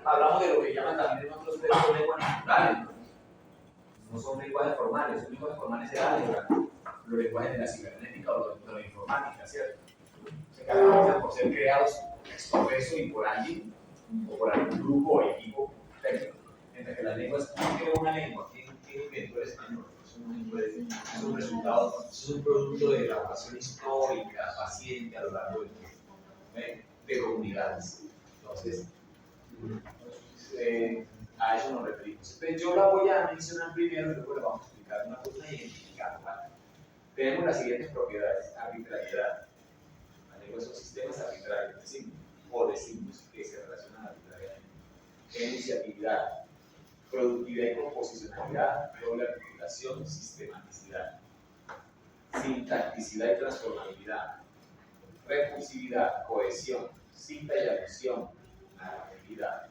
Hablamos de lo que llaman también en otros textos lenguas naturales, ¿no? No son lenguajes formales, son lenguajes formales de álgebra, los lenguajes de la cibernética o de la informática, ¿cierto? Se caracterizan por ser creados ex profeso y por alguien, o por algún grupo o equipo técnico. Mientras que las lenguas, ¿quién creó una lengua? ¿Quién inventó el español? Es un resultado, es un producto de elaboración histórica, paciente a lo largo del tiempo, de comunidades. Entonces, a eso nos referimos. Entonces, yo la voy a mencionar primero y luego le vamos a explicar una cosa y identificar, ¿vale? Tenemos las siguientes propiedades: arbitrariedad. La lengua son sistemas arbitrarios de signos o de signos que se relacionan arbitrariamente. Enunciatividad, productividad y composicionalidad, doble articulación, sistematicidad, sintacticidad y transformabilidad, recursividad, cohesión, cita y alusión, narratividad,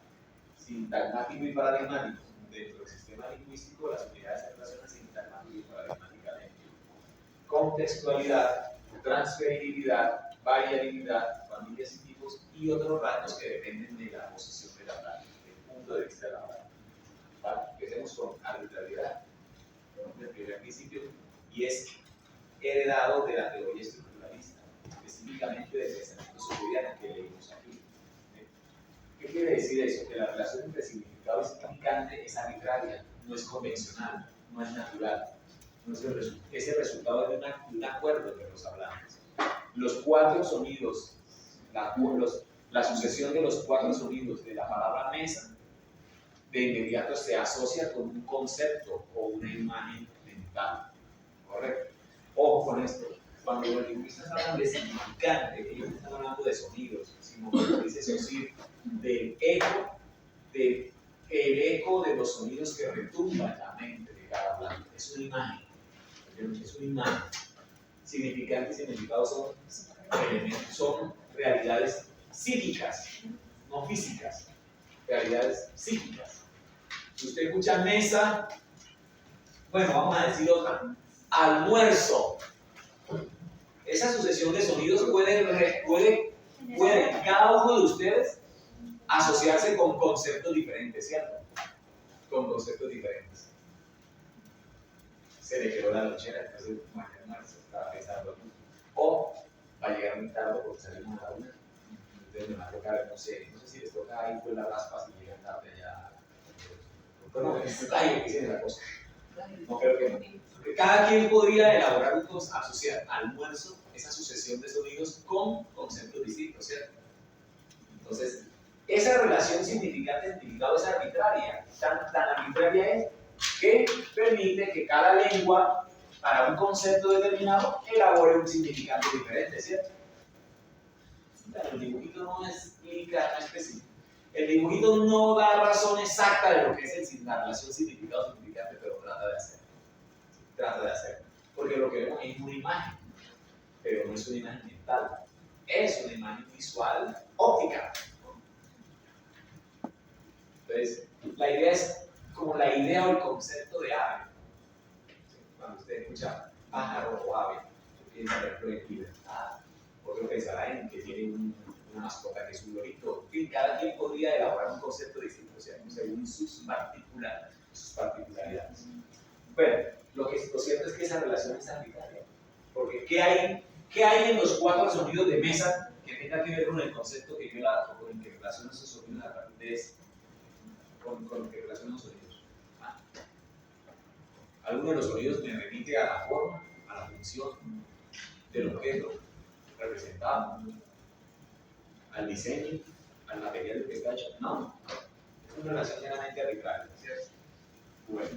sintagmático y paradigmático. Dentro del sistema lingüístico, las unidades se relacionan sintagmático y paradigmáticamente. Contextualidad, transferibilidad, variabilidad, familias y tipos y otros rasgos que dependen de la posición de la práctica, del punto de vista de la práctica. ¿Vale? Empecemos con arbitrariedad, el primer principio, y es heredado de la teoría estructuralista, específicamente del pensamiento socraciano que leímos aquí. ¿Qué quiere decir eso? Que la relación entre significado y significante es arbitraria, no es convencional, no es natural. No es el resultado de un acuerdo entre los hablantes. Los cuatro sonidos, la sucesión de los cuatro sonidos de la palabra mesa, de inmediato se asocia con un concepto o una imagen mental. ¿Correcto? Ojo con esto. Cuando los lingüistas hablan de significante, ellos no están hablando de sonidos, sino que dice Saussure, del eco, el eco de los sonidos que retumban en la mente de cada hablante. Es una imagen. Es una imagen. Significante y significado son elementos, son realidades psíquicas, no físicas. Realidades psíquicas. Si usted escucha mesa, bueno, vamos a decir otra, almuerzo. Esa sucesión de sonidos puede cada uno de ustedes asociarse con conceptos diferentes, ¿cierto? Con conceptos diferentes. Se le quedó la lonchera, entonces mañana almuerzo, estaba pensando. O va a llegar muy tarde porque salimos a la una. Entonces me va a tocar, no sé si les toca ahí pues la raspa si llegan tarde allá. Pero es ahí que tiene la cosa. No creo que no. Porque cada quien podría elaborar asociar almuerzo, esa sucesión de sonidos con conceptos distintos, ¿cierto? Entonces, esa relación significante-significado es arbitraria. Tan arbitraria es que permite que cada lengua, para un concepto determinado, elabore un significante diferente, ¿cierto? Pero el dibujito no explica, no especifica. El dibujito no da razón exacta de lo que es la relación significado-significante, pero trata de hacerlo. Trata de hacerlo. Porque lo que vemos es una imagen, pero no es una imagen mental. Es una imagen visual óptica. Entonces, la idea es como la idea o el concepto de ave. Cuando usted escucha pájaro o ave, piensa por ejemplo en libertad, otro pensará en que tiene una mascota que es un lorito. En fin, cada quien podría elaborar un concepto distinto, o sea, según sus particularidades. Bueno, lo cierto es que esa relación es arbitraria. Porque ¿qué hay en los cuatro sonidos de mesa que tenga que ver con el concepto que yo con el que relaciono esos sonidos a partir de ese? Con lo que relacionan los sonidos. Alguno de los sonidos me remite a la forma, a la función del objeto representado, al diseño, al material del que está hecho. No, es una relación meramente arbitraria, ¿cierto? Bueno.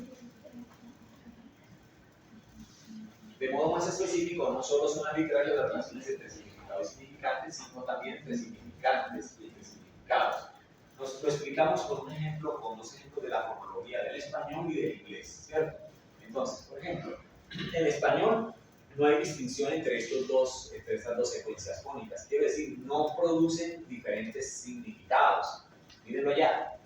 De modo más específico, no solo son arbitrarias las relaciones entre significados y significantes, sino también entre significantes y entre significados. Lo explicamos con dos ejemplos de la fonología del español y del inglés, ¿cierto? Entonces, por ejemplo, en español no hay distinción entre estas dos secuencias fónicas, quiere decir, no producen diferentes significados. Mírenlo allá.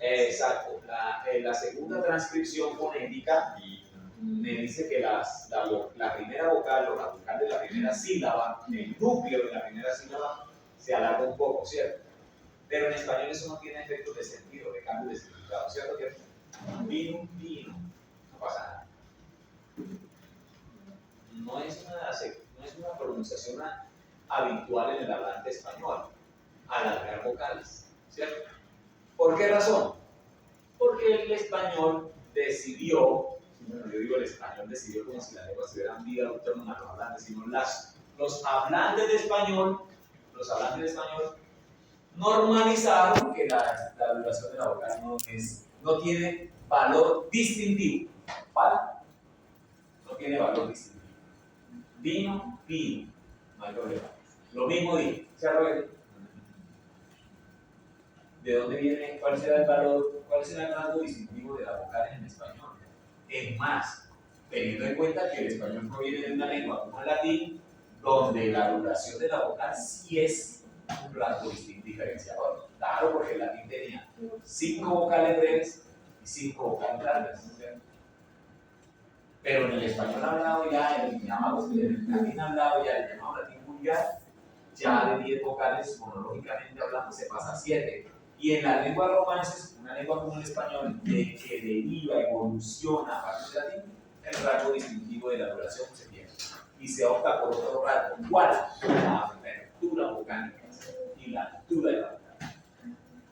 Exacto. La segunda transcripción fonética me dice que la primera vocal o la vocal de la primera sílaba, el núcleo de la primera sílaba, se alarga un poco, ¿cierto? Pero en español eso no tiene efectos de sentido, de cambio de significado, ¿cierto? Que vino, no pasa nada. No es una pronunciación habitual en el hablante español, alargar vocales, ¿cierto? ¿Por qué razón? Porque el español decidió, bueno, yo digo el español decidió como si las lenguas tuvieran vida autónoma, los hablantes, sino los hablantes de español, normalizaron que la duración de la vocal no tiene valor distintivo, ¿vale? No tiene valor distintivo. Vino, no hay problema. Lo mismo dije, ¿cierto? ¿De dónde viene? ¿Cuál será el rango distintivo de la vocal en español? Es más, teniendo en cuenta que el español proviene de una lengua como el latín, donde la duración de la vocal sí es un rango diferenciador. Claro, porque el latín tenía 5 vocales breves y 5 vocales largas. Pero en el español hablado ya, en el latín hablado ya, el llamado latín vulgar, ya de 10 vocales, fonológicamente hablando, se pasa a 7. Y en las lenguas romances, una lengua como el español, de que deriva, evoluciona a partir del latín, el rango distintivo de la duración se pierde. Y se opta por otro rango, igual, la apertura vocálica y la altura de la vocal.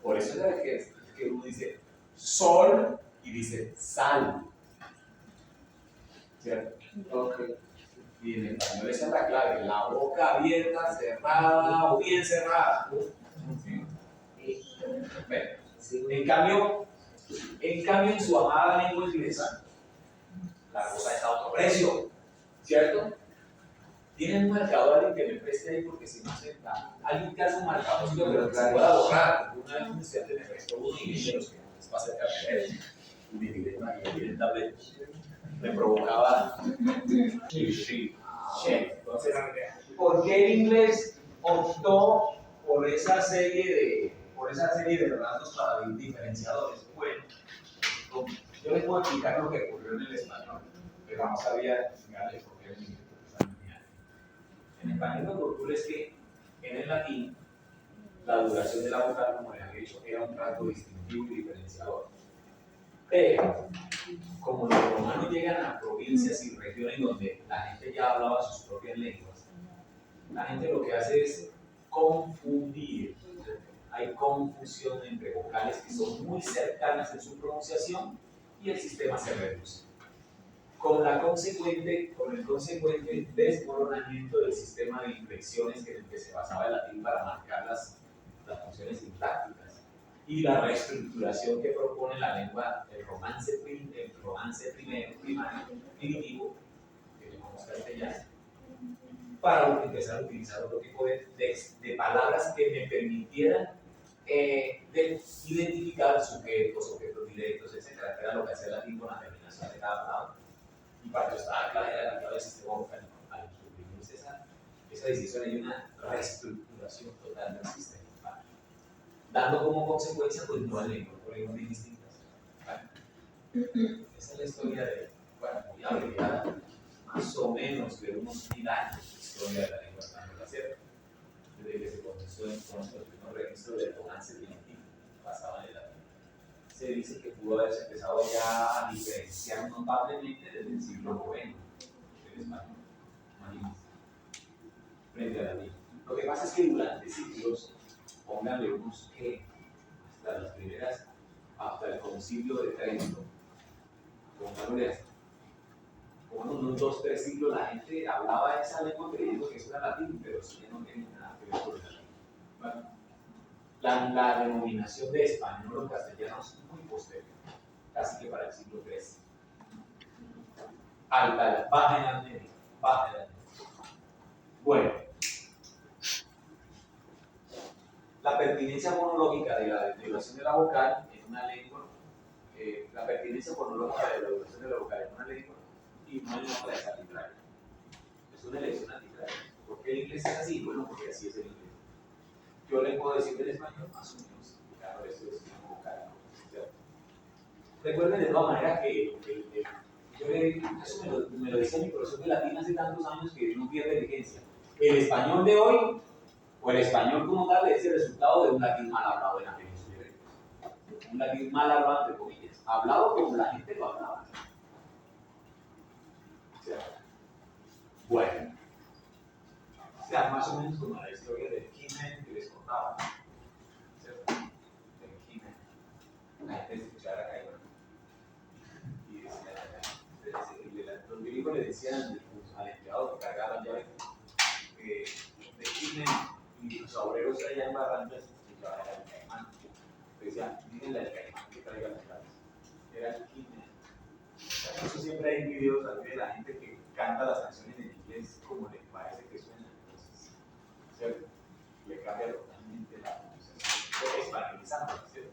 Por eso es que uno dice sol y dice sal. ¿Cierto? Okay. Y en español esa es la clave, la boca abierta, cerrada o bien cerrada. ¿Sí? Bueno, en cambio en su amada lengua inglesa, la cosa está a otro precio, ¿cierto? Tienen un marcador, alguien que me preste ahí porque si no se da. Alguien que hace un marcador, pero que se pueda borrar. Una vez un estudiante me prestó uno y de los que les va a acercar a él. Y el tablet me provocaba. Entonces, ¿por qué el inglés optó por esa serie de rasgos para diferenciadores? Bueno, yo les puedo explicar lo que ocurrió en el español, pero no sabía explicarles por qué el inglés. En español lo que ocurre es que en el latín la duración de la vocal, como les había dicho, era un rasgo distintivo y diferenciador. Pero como los romanos llegan a provincias y regiones donde la gente ya hablaba sus propias lenguas, la gente lo que hace es confundir. Hay confusión entre vocales que son muy cercanas en su pronunciación y el sistema se reduce. Con el consecuente desmoronamiento del sistema de inflexiones en el que se basaba el latín para marcar las funciones sintácticas y la reestructuración que propone la lengua, el romance primario, primitivo, que llamamos castellano, para empezar a utilizar otro tipo de palabras que me permitieran identificar sujetos, objetos directos, etc., que era lo que hacía el latín con la terminación de cada palabra. Y para que estaba clara era la clave del sistema vocálico. Al suprimirse esa decisión hay una reestructuración total del sistema vocálico, dando como consecuencia pues nuevas lenguas, por lenguas muy distintas. ¿Vale? Esa es la historia de, bueno, muy abreviada, más o menos de unos 1000 años de historia de la lengua española, ¿cierto? Desde que se comenzó con los primeros registros del romance primitivo, basado en el latín. Se dice que pudo haberse empezado ya a diferenciar notablemente desde el siglo IX del español, imagínense, frente al latín. Lo que pasa es que durante siglos, pónganle unos que hasta las primeras, hasta el concilio de Trento, pónganle hasta como unos 2 o 3 siglos, la gente hablaba esa lengua creyendo que eso era latín, pero sí no tenía nada que ver con el latín. Bueno, la denominación de español o castellano es muy posterior, casi que para el siglo III. Baja en la media, Bueno, la pertinencia fonológica de la derivación de la vocal en una lengua, la pertinencia fonológica de la derivación de la vocal en una lengua, y no hay una es arbitraria. Es una elección arbitraria. ¿Por qué el inglés es así? Bueno, porque así es el inglés. Yo le puedo decir del español más o menos, claro, esto es una vocal. Recuerden de todas maneras que eso me lo decía mi profesor de latín hace tantos años que no pierde vigencia. El español de hoy O el español como tal es el resultado de un latín mal hablado en la península ibérica. Un latín mal hablado, entre comillas, hablado como la gente lo hablaba. Bueno, o sea, más o menos como la historia del Kimen que les contaba, ¿cierto? Del Kimen. La gente escuchara acá y decía, los gringos le decían al empleado que cargaba la llave de Kimen y los obreros allá en Barranquilla escuchaban el caimán. Decían, díganle al caimán que traiga las llaves. Era el Kimen. Por eso siempre hay videos de la gente que canta las canciones en inglés como le parece que suena. Entonces, ¿cierto? Le cambia totalmente la pronunciación. Españolizando, ¿cierto?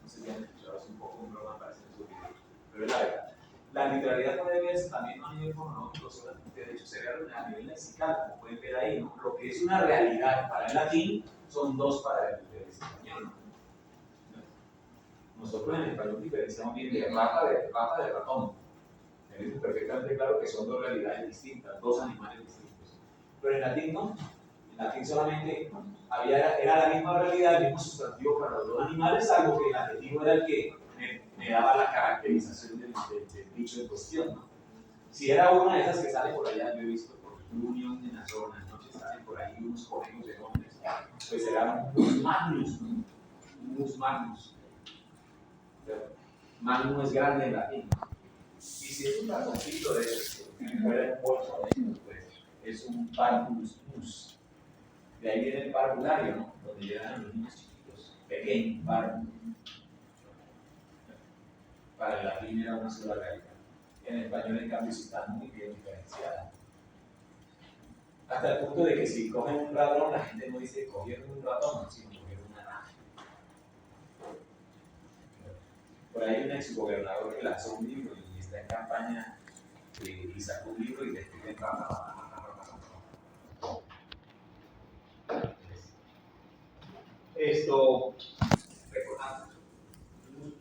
No sé si han escuchado, es un poco un broma para hacer esos videos. Pero es la verdad. La literalidad puede verse también no a nivel fonológico solamente, de hecho se ve a nivel lexical, como pueden ver ahí, ¿no? Lo que es una realidad para el latín son dos para el español. Nosotros en el español diferenciamos bien de rata de ratón. Tenemos perfectamente claro que son dos realidades distintas, dos animales distintos. Pero en latín no. En latín solamente era la misma realidad, el mismo sustantivo para los dos animales, salvo que el adjetivo era el que me daba la caracterización del dicho en cuestión, ¿no? Si era una de esas que sale por allá, yo he visto por Unión en la zona, noches salen por ahí unos conejos de hombres, pues eran mus magnus, ¿no? Mus magnus. Magnum es grande en latín. Y si es un ratoncito de esos que fuera un bolso, pues es un parvulus mus. De ahí viene el parvulario, ¿no? Donde llegan los niños chiquitos, pequeños, parvulus. Para el latín era una sola realidad. En el español, en cambio, sí está muy bien diferenciada. Hasta el punto de que si cogen un ratón, la gente no dice cogieron un ratón, sino cogieron una rana. Por ahí hay un exgobernador que lanzó un libro y está en campaña y sacó un libro y le escribe rata. Esto, recordando,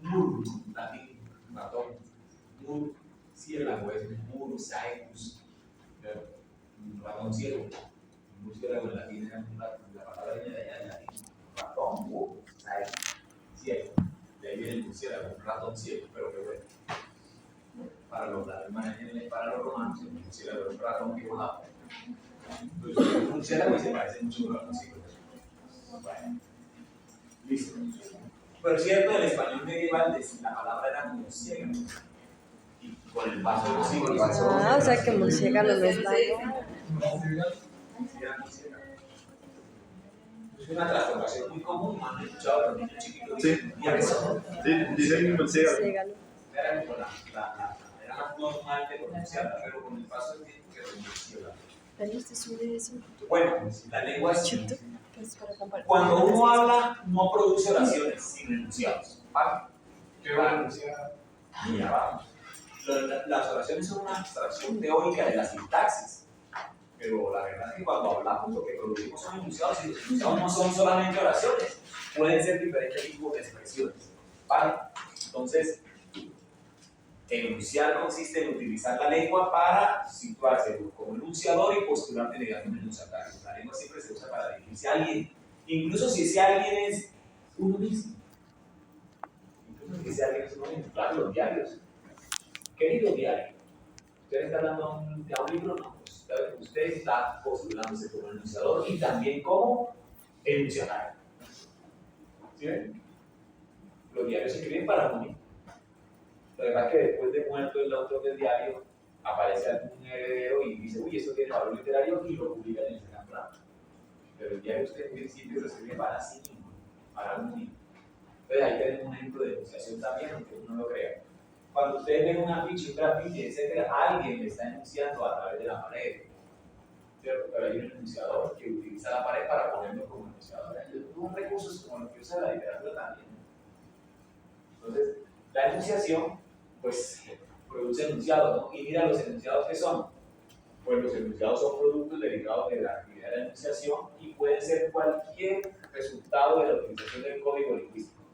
mur, latín, ratón, mur, ciélago es murciélagos, ratón ciego, murciélago en latín era la palabra viene de allá en latín, ratón, murciélago, ciego, de ahí viene el murciélago, un ratón ciego, pero que bueno. Para los alemanes, para los romanos, el murciélago era un ratón que volaba. Entonces, el murciélago se parece mucho a un ratón ciego. Bueno. Listo. Pero es cierto, el español medieval la palabra era murciélago. Y con el paso de los siglos. O sea que murciélago no está. Es una transformación muy común, ¿no? Han escuchado a los niños chiquitos. Sí, dicen murciélago. Era como era más normal de pronunciarla, pero con el paso del tiempo quedó murciélago. Bueno, la lengua es chita. Cuando uno habla, no produce oraciones sin enunciados. ¿Vale? ¿Qué va a anunciar? Ya vamos. Las oraciones son una abstracción teórica de la sintaxis. Pero la verdad es que cuando hablamos, lo que producimos son enunciados, y los enunciados no son solamente oraciones, pueden ser diferentes tipos de expresiones. ¿Vale? Entonces, enunciar consiste en utilizar la lengua para situarse como enunciador y postular mediante un enunciatario. La lengua siempre se usa para dirigirse a alguien, incluso si ese alguien es uno mismo. Incluso si ese alguien es uno mismo. Claro, los diarios. Querido diario, ¿usted está hablando a un libro? No, pues usted está postulándose como enunciador y también como enunciatario. ¿Sí ven? Los diarios se escriben para uno mismo. Lo que pasa es que después de muerto el autor del diario, aparece algún heredero y dice, uy, esto tiene valor literario, y lo publica en el Instagram. Pero el diario usted en principio lo escribe para sí mismo, para uno mismo. Entonces ahí tenemos un ejemplo de enunciación también, aunque uno no lo crea. Cuando ustedes ven una ficha, un grafiti, etc., alguien le está enunciando a través de la pared. ¿Cierto? Pero hay un enunciador que utiliza la pared para ponerlo como enunciador. Un recurso como lo que usa la literatura también. Entonces, la enunciación, pues, produce enunciados, ¿no? Y mira los enunciados que son. Pues los enunciados son productos derivados de la actividad de la enunciación y pueden ser cualquier resultado de la utilización del código lingüístico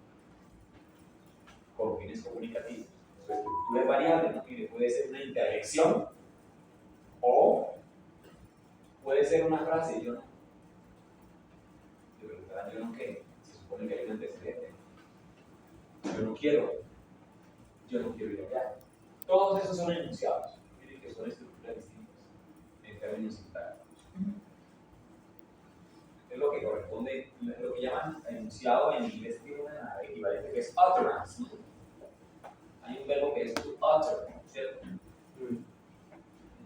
con fines comunicativos. Su estructura es variable, ¿no? Mire, puede ser una interjección o puede ser una frase, yo no. opinión que se supone que hay un antecedente. Yo no quiero ir allá. Todos esos son enunciados, miren que son estructuras distintas en términos sintácticos. Es lo que corresponde, lo que llaman enunciado en inglés tiene una equivalente que es utterance, ¿no? Hay un verbo que es to utter, ¿cierto? En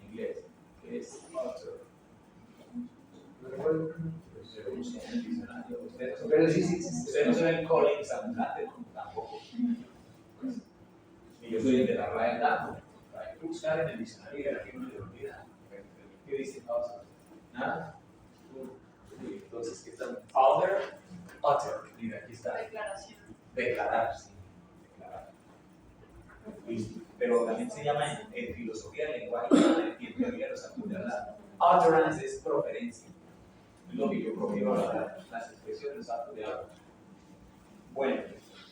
inglés, que es utter. Ustedes no se ven Collins ambulante, ¿no? Tampoco. Y yo soy el de la RAE Dato. Hay que buscar en el diccionario y ver aquí no le olvida. ¿Qué dice utter? ¿Nada? Entonces, ¿qué está? Utter. Mira, aquí está. Declaración. Declarar, sí. Declarar. Pero también se llama en filosofía del lenguaje y en teoría de los actos de hablar. Utterance es proferencia. Es lo que yo profiero hablar, las expresiones de los actos de hablar. Bueno,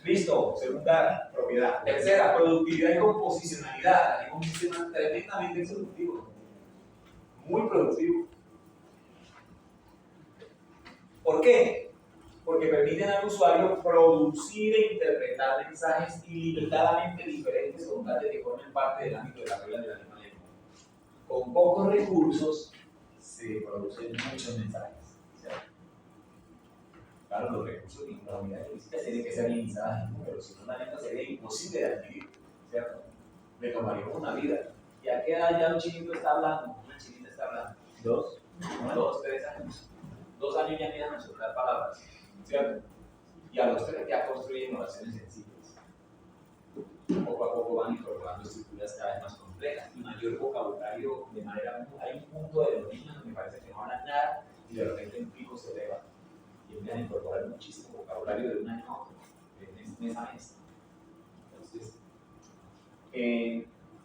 listo. Segunda propiedad. Tercera, productividad y composicionalidad. Tenemos un sistema tremendamente productivo. Muy productivo. ¿Por qué? Porque permiten al usuario producir e interpretar mensajes ilimitadamente diferentes con tal de que formen parte del ámbito de la regla de la misma lengua. Con pocos recursos se producen muchos mensajes. ¿Cierto? Claro, los recursos de la unidad lingüística tienen que ser limitadas en números, si no la lengua sería imposible de adquirir. ¿Cierto? Le tomaríamos una vida. ¿Y a qué edad ya un chinito está hablando? Una chinita está hablando. 2, 3 años. 2 años ya empiezan a soltar palabras, ¿cierto? Y a los 3 ya construyen oraciones sencillas. Poco a poco van incorporando estructuras cada vez más complejas y mayor vocabulario de manera. Hay un punto de los niños donde me parece que no hablan nada y de repente un pico se eleva y empiezan a incorporar muchísimo vocabulario de un año a otro, mes a mes. Entonces,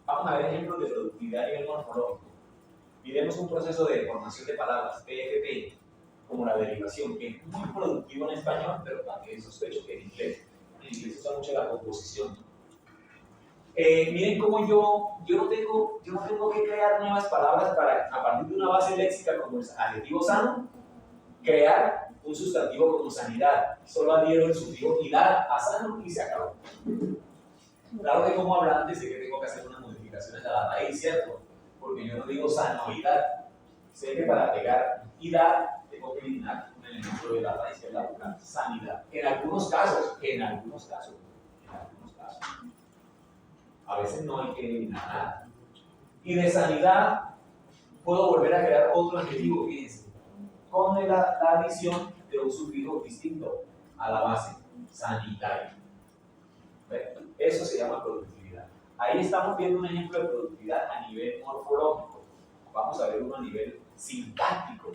vamos a ver ejemplos de productividad a nivel morfológico. Miremos un proceso de formación de palabras, PFP, como la derivación, que es muy productivo en español, pero también sospecho que en inglés se usa mucho la composición. Miren cómo yo no tengo que crear nuevas palabras para, a partir de una base léxica como el adjetivo sano, crear un sustantivo como sanidad. Solo adhiero el sufijo idad a sano y se acabó. Claro que como hablante sé que tengo que hacer unas modificaciones a la raíz, ¿cierto? Porque yo no digo sanoidad. Sé que para pegar idad tengo que eliminar un elemento de la raíz que es la vocal, sanidad. En algunos casos. A veces no hay que eliminar nada. Y de sanidad puedo volver a crear otro adjetivo, fíjense, con la adición de un sufijo distinto a la base, sanitario. Eso se llama productividad. Ahí estamos viendo un ejemplo de productividad a nivel morfológico. Vamos a ver uno a nivel sintáctico.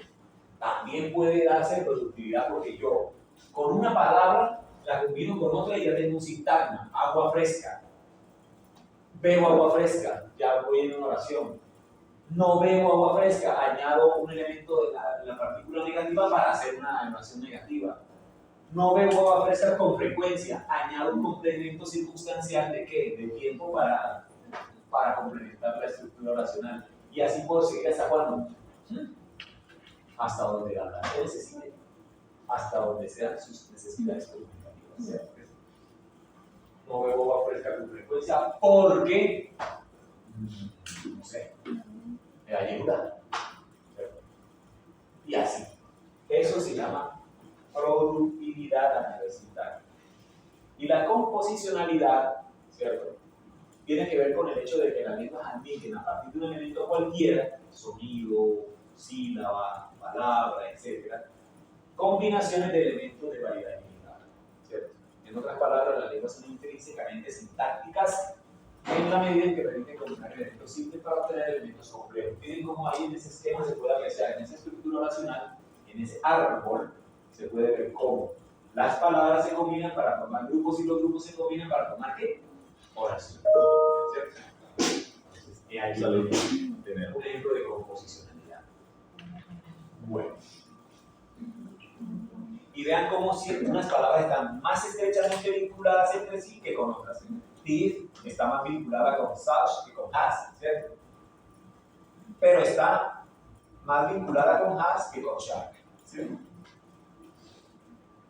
También puede darse productividad porque yo, con una palabra, la combino con otra y ya tengo un sintagma, agua fresca. Bebo agua fresca, ya voy en una oración. No bebo agua fresca, añado un elemento de la partícula negativa para hacer una oración negativa. No bebo agua fresca con frecuencia, añado un complemento circunstancial de ¿qué? De tiempo para complementar la estructura oracional. Y así puedo seguir hasta cuándo. Hasta donde la oración necesite, hasta donde sean sus necesidades comunicativas. No bebo agua fresca con frecuencia porque, no sé, me ayuda. Y así. Eso se llama productividad a nivel sintáctico. Y la composicionalidad, ¿cierto? Tiene que ver con el hecho de que las lenguas admiten a partir de un elemento cualquiera, sonido, sílaba, palabra, etc., combinaciones de elementos de variedad ilimitada, ¿cierto? En otras palabras, las lenguas son intrínsecamente sintácticas en la medida en que permiten combinar elementos simples para obtener elementos complejos. Miren cómo ahí en ese esquema se puede apreciar, en esa estructura oracional, en ese árbol, se puede ver cómo las palabras se combinan para formar grupos y los grupos se combinan para formar ¿qué? Oración. ¿Cierto? Entonces, ahí tener un ejemplo de composicionalidad. Bueno. Y vean cómo unas palabras están más estrechamente vinculadas entre sí que con otras. Thief está más vinculada con such que con has, ¿cierto? Pero está más vinculada con has que con shall, ¿cierto?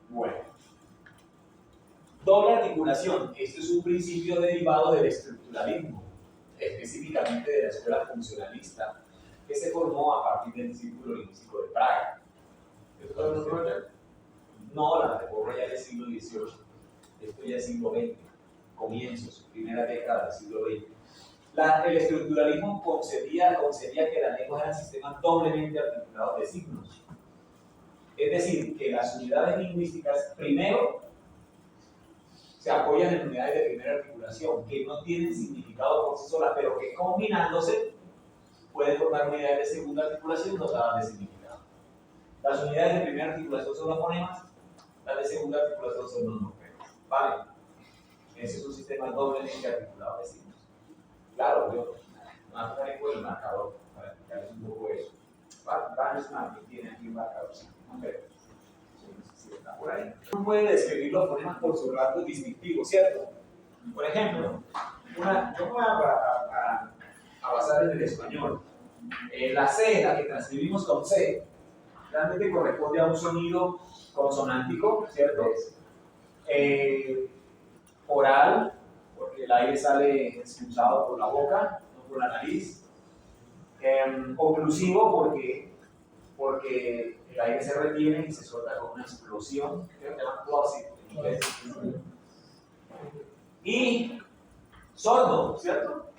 Bueno. Doble articulación. Esto es un principio derivado del estructuralismo, específicamente de la escuela funcionalista, que se formó a partir del Círculo Lingüístico de Praga. No, la Reforma Royal es siglo XVIII. Esto ya es siglo XX, comienzos, primera década del siglo XX. El estructuralismo concebía que la lengua eran sistemas doblemente articulados de signos. Es decir, que las unidades lingüísticas primero se apoyan en unidades de primera articulación, que no tienen significado por sí solas, pero que combinándose pueden formar unidades de segunda articulación dotadas de significado. Las unidades de primera articulación son los fonemas, las de segunda articulación son los morfemas. ¿Vale? Ese es un sistema doblemente articulado de signos. Claro, yo voy a poner con el marcador para explicarles un poco eso. Bannersmark tiene aquí un marcador, sí, pero si está por ahí. Uno puede describir los fonemas por sus rasgos distintivos, ¿cierto? Por ejemplo, yo me voy a basar en el español. La C, la que transcribimos con C, realmente corresponde a un sonido consonántico, ¿cierto? Oral, porque el aire sale expulsado por la boca, no por la nariz. Oclusivo, porque el aire se retiene y se suelta con una explosión, creo que se llama plosive en inglés. Y sordo, ¿cierto?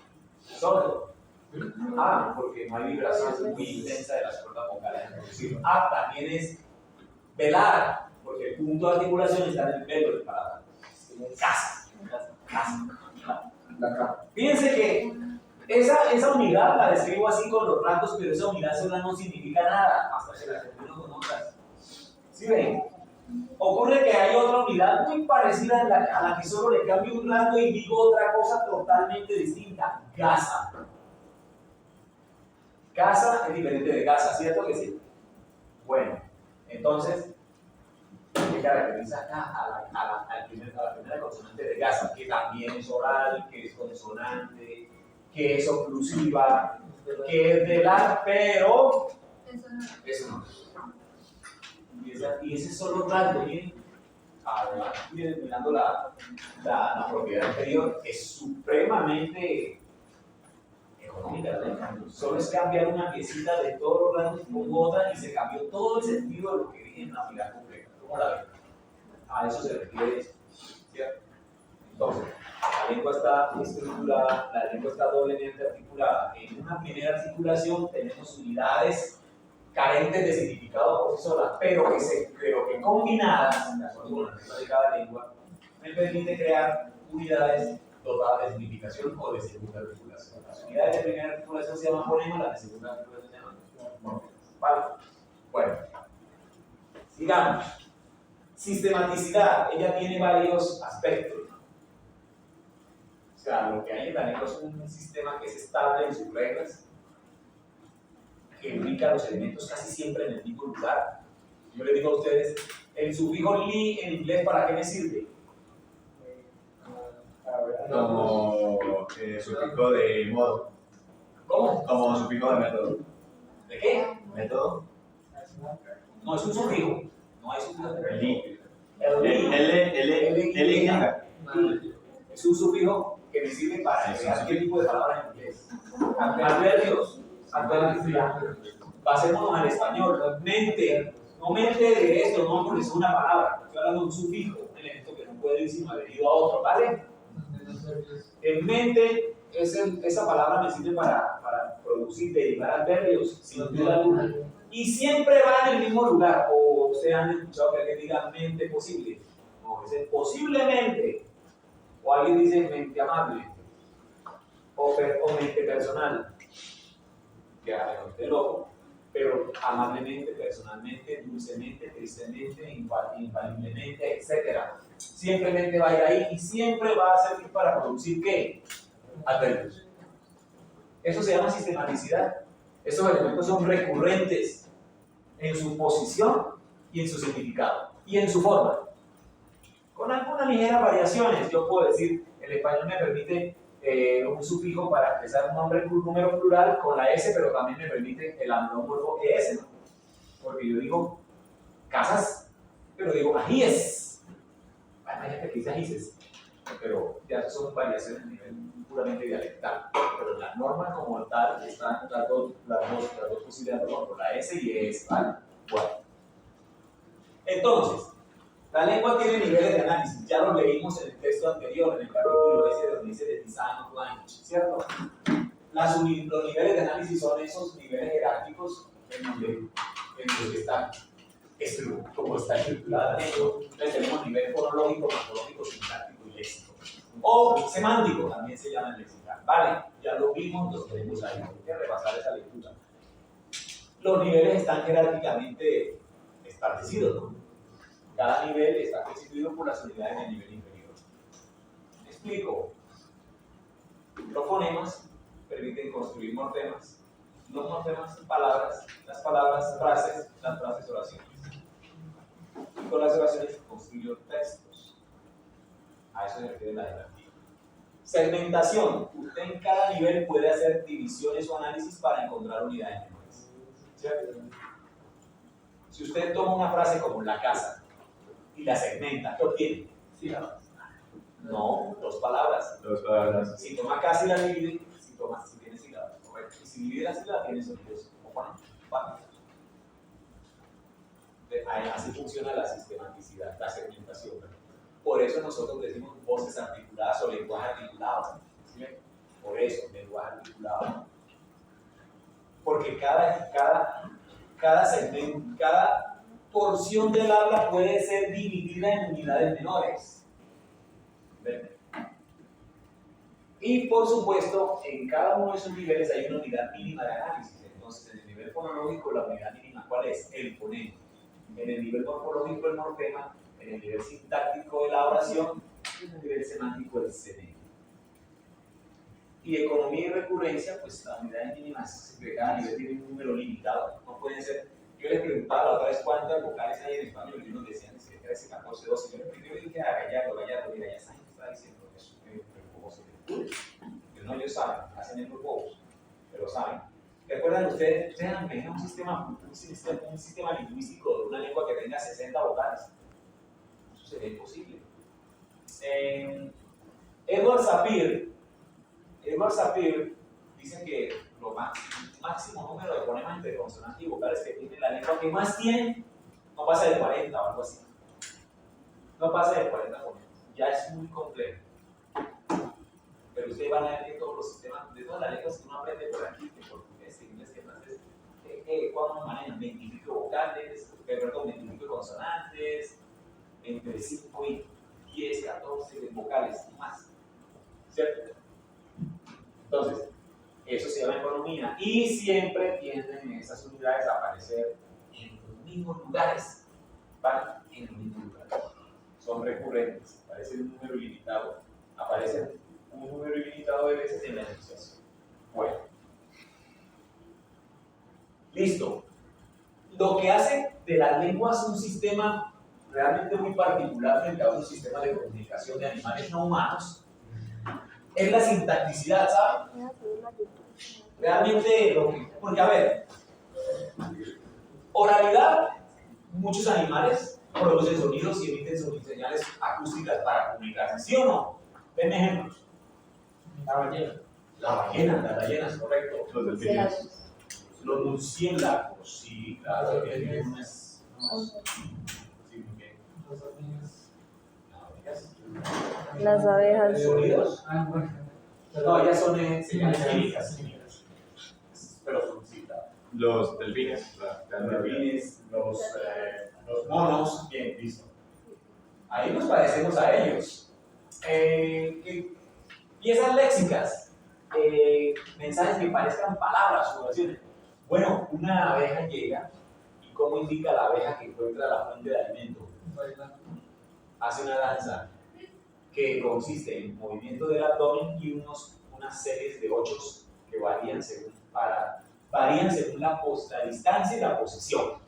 Sordo. Porque no hay vibración muy intensa de las cuerdas vocales. También es velar, porque el punto de articulación está en el velo del paladar. Casa. Fíjense que esa unidad la describo así con los rasgos, pero esa unidad sola no significa nada hasta que la combino con otras. ¿Sí ven? Ocurre que hay otra unidad muy parecida a la que solo le cambio un rasgo y digo otra cosa totalmente distinta. Gasa. Gasa es diferente de gasa, ¿cierto que sí? Bueno, entonces, ¿qué caracteriza acá a la primera consonante de gasa? Que también es oral, que es consonante, que es oclusiva, que es velar, pero eso no. Y ese solo rasgo, miren, además, mirando la propiedad anterior, es supremamente económica, ¿no? Solo es cambiar una piecita de todos los rasgos y pongo otra y se cambió todo el sentido de lo que dije en la unidad completa. ¿Cómo la ven? A eso se refiere eso, ¿cierto? Entonces, la lengua está estructurada, la lengua está doblemente articulada. En una primera articulación tenemos unidades carentes de significado por sí solas, pero que combinadas, de acuerdo con la regla de cada lengua, me permite crear unidades dotadas de significación o de segunda articulación. Las unidades de primera articulación se llaman fonemas, las de segunda articulación se llaman morfemas. ¿Vale? Bueno, sigamos. Sistematicidad, ella tiene varios aspectos. O sea, lo que hay en la lengua es un sistema que es estable en sus reglas, que ubica los elementos casi siempre en el mismo lugar. Yo les digo a ustedes, el sufijo li en inglés, ¿para qué me sirve? Como sufijo de modo. ¿Cómo? Como sufijo de método. ¿De qué? ¿Método? No es un sufijo. No hay sufijo de Li. L. L. Es un sufijo que me sirve para crear qué tipo de palabras en inglés. Adverbios. Pasémonos al español. Mente. No mente de esto, no porque es una palabra. Estoy hablando de un sufijo, un elemento que no puede ir sino adherido a otro, ¿vale? En mente, esa palabra me sirve para producir, derivar adverbios, sin duda alguna. Y siempre va en el mismo lugar. O ustedes han escuchado que alguien diga mente posible. No, dice posiblemente. O alguien dice mente amable. O mente personal. Que a menos de loco. Pero amablemente, personalmente, dulcemente, tristemente, infaliblemente, etc. Siempre mente va a ir ahí y siempre va a servir para producir ¿qué? Adverbios. Eso se llama sistematicidad. Esos elementos son recurrentes en su posición y en su significado y en su forma. Con algunas ligeras variaciones, yo puedo decir, el español me permite un sufijo para expresar un número plural con la S, pero también me permite el andomorfo ES, ¿no? Porque yo digo casas, pero digo ajíes. Hay gente que dice ajíes, pero ya son variaciones a nivel puramente dialectal. Pero la norma como tal están las dos posibilidades, ¿no? La S y ES, ¿vale? Bueno. Entonces, la lengua tiene niveles de análisis, ya lo leímos en el texto anterior, en el capítulo ese donde dice de Design of Language, ¿cierto? Los niveles de análisis son esos niveles jerárquicos en los que están como está estructurada la lengua. Entonces tenemos nivel fonológico, morfológico, sintáctico y léxico. O semántico, también se llama lexical. Vale, ya lo vimos, lo tenemos ahí, hay que repasar esa lectura. Los niveles están jerárquicamente establecidos, ¿no? Cada nivel está constituido por las unidades del nivel inferior. ¿Me explico? Los fonemas permiten construir morfemas. Los morfemas son palabras, las palabras frases, las frases oraciones. Y con las oraciones construyo textos. A eso se refiere la jerarquía. Segmentación. Usted en cada nivel puede hacer divisiones o análisis para encontrar unidades menores. ¿Cierto? Si usted toma una frase como la casa y la segmenta, ¿qué obtiene? Sílabas. No, dos palabras. Dos palabras. Si toma casa y la divide, si tiene sílabas, correcto. Y si divide la sílaba, tiene sonidos oponentes. ¿Vale? Así funciona la sistematicidad, la segmentación. Por eso nosotros decimos voces articuladas o lenguaje articulado. ¿Sí? Por eso, lenguaje articulado. Porque cada segmento, cada porción del habla puede ser dividida en unidades menores. ¿Ven? Y por supuesto, en cada uno de esos niveles hay una unidad mínima de análisis. Entonces, en el nivel fonológico, la unidad mínima, ¿cuál es? El fonema. En el nivel morfológico, el morfema. En el nivel sintáctico de la oración. En el nivel semántico, el semema. Y economía y recurrencia, pues las unidades mínimas de cada nivel tienen un número limitado. No pueden ser. Yo les preguntaba la otra vez cuántas vocales hay en español y unos decían que 13, 14, 12. Yo dije a Gallardo, mira, ya esa gente está diciendo eso. ¿Cómo se le pero no, ellos saben, hacen el bobos, pero saben. ¿Recuerdan ustedes? Ustedes han tenido un sistema lingüístico de una lengua que tenga 60 vocales. Eso sería imposible. Edward Sapir dice que lo máximo número de fonemas entre consonantes y vocales que tiene la lengua que más tiene no pasa de 40 o algo así. No pasa de 40 fonemas. Ya es muy complejo. Pero ustedes van a ver que todos los sistemas, de todas las lenguas que uno aprende por aquí, que portugués, inglés, que francés, ¿cuándo manejan? 25 vocales, perdón, 25 consonantes, entre 5 y 10, 14 vocales y más. ¿Cierto? Entonces, eso se llama economía. Y siempre tienden esas unidades a aparecer en los mismos lugares. ¿Vale? En los mismos lugares. Son recurrentes, aparecen un número ilimitado, aparecen un número ilimitado de veces en la enunciación. Bueno. Listo. Lo que hace de las lenguas un sistema realmente muy particular frente a otros sistemas de comunicación de animales no humanos es la sintacticidad, ¿saben? Realmente porque a ver, oralidad, muchos animales producen sonidos y emiten señales acústicas para comunicarse, ¿sí o no? Ven ejemplos. La ballena. Las ballenas, correcto. Los delfines. Los murciélagos, sí, claro. Sí, muy bien. Las abejas. ¿Sonidos? Bueno. No, ellas son señales químicas. Pero son sí, claro. Los delfines. Los delfines, los monos, bien, listo. Ahí nos parecemos a ellos. Piezas léxicas, mensajes que parezcan palabras o oraciones. Bueno, una abeja llega y ¿cómo indica la abeja que encuentra la fuente de alimento? Hace una danza que consiste en movimiento del abdomen y unas series de ochos que varían según la distancia y la posición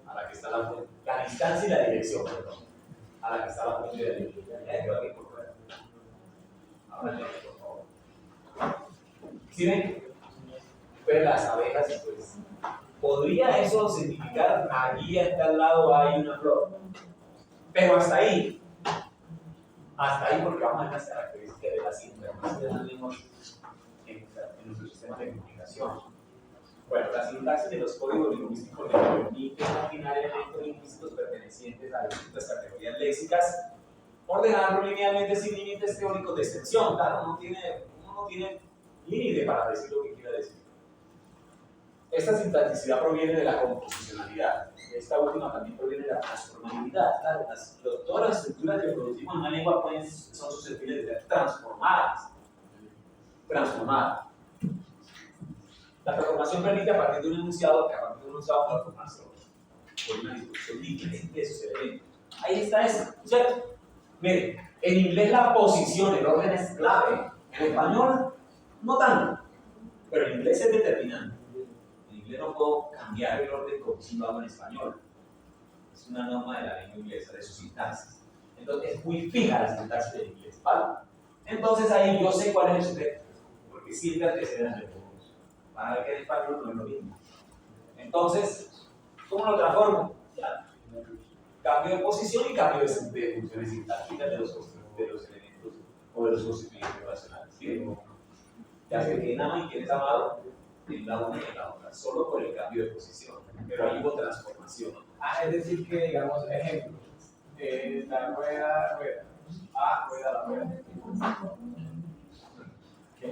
a la que está la fuente, la distancia y la dirección, perdón, a la que está la fuente de alimento. Ahora por favor. ¿Sí ven? Pues las abejas, pues, podría eso significar allí está al lado hay una flor. Pero hasta ahí porque vamos a ver las características de la sintaxis de las lenguas en nuestro sistema de comunicación. Bueno, la sintaxis de los códigos lingüísticos le permite combinar elementos lingüísticos pertenecientes a distintas categorías léxicas, ordenarlo linealmente sin límites teóricos de extensión. Claro, uno no tiene límite para decir lo que quiera decir. Esta sintaxicidad proviene de la composicionalidad. Esta última también proviene de la transformabilidad. Claro, todas las estructuras que producimos en una lengua son susceptibles de ser transformadas. La transformación permite a partir de un enunciado transformarse por una disposición diferente de sus elementos. Ahí está eso, ¿cierto? Mire, en inglés la posición, el orden es clave. En español, no tanto. Pero en inglés es determinante. En inglés no puedo cambiar el orden como si lo hago en español. Es una norma de la lengua inglesa, de su sintaxis. Entonces es muy fija la sintaxis del inglés, ¿vale? Entonces ahí yo sé cuál es el sujeto, porque siempre antecede al verbo. Para ver que en español no es lo mismo. Entonces, ¿cómo lo transformo? Ya. Cambio de posición y cambio de funciones sintácticas de los elementos o de los constituyentes relacionales. ¿Sí? Ya sé quién ama y quién es amado en la una y en la otra, solo por el cambio de posición. Pero ahí hubo transformación. Es decir que, digamos, ejemplo, la rueda, rueda la rueda.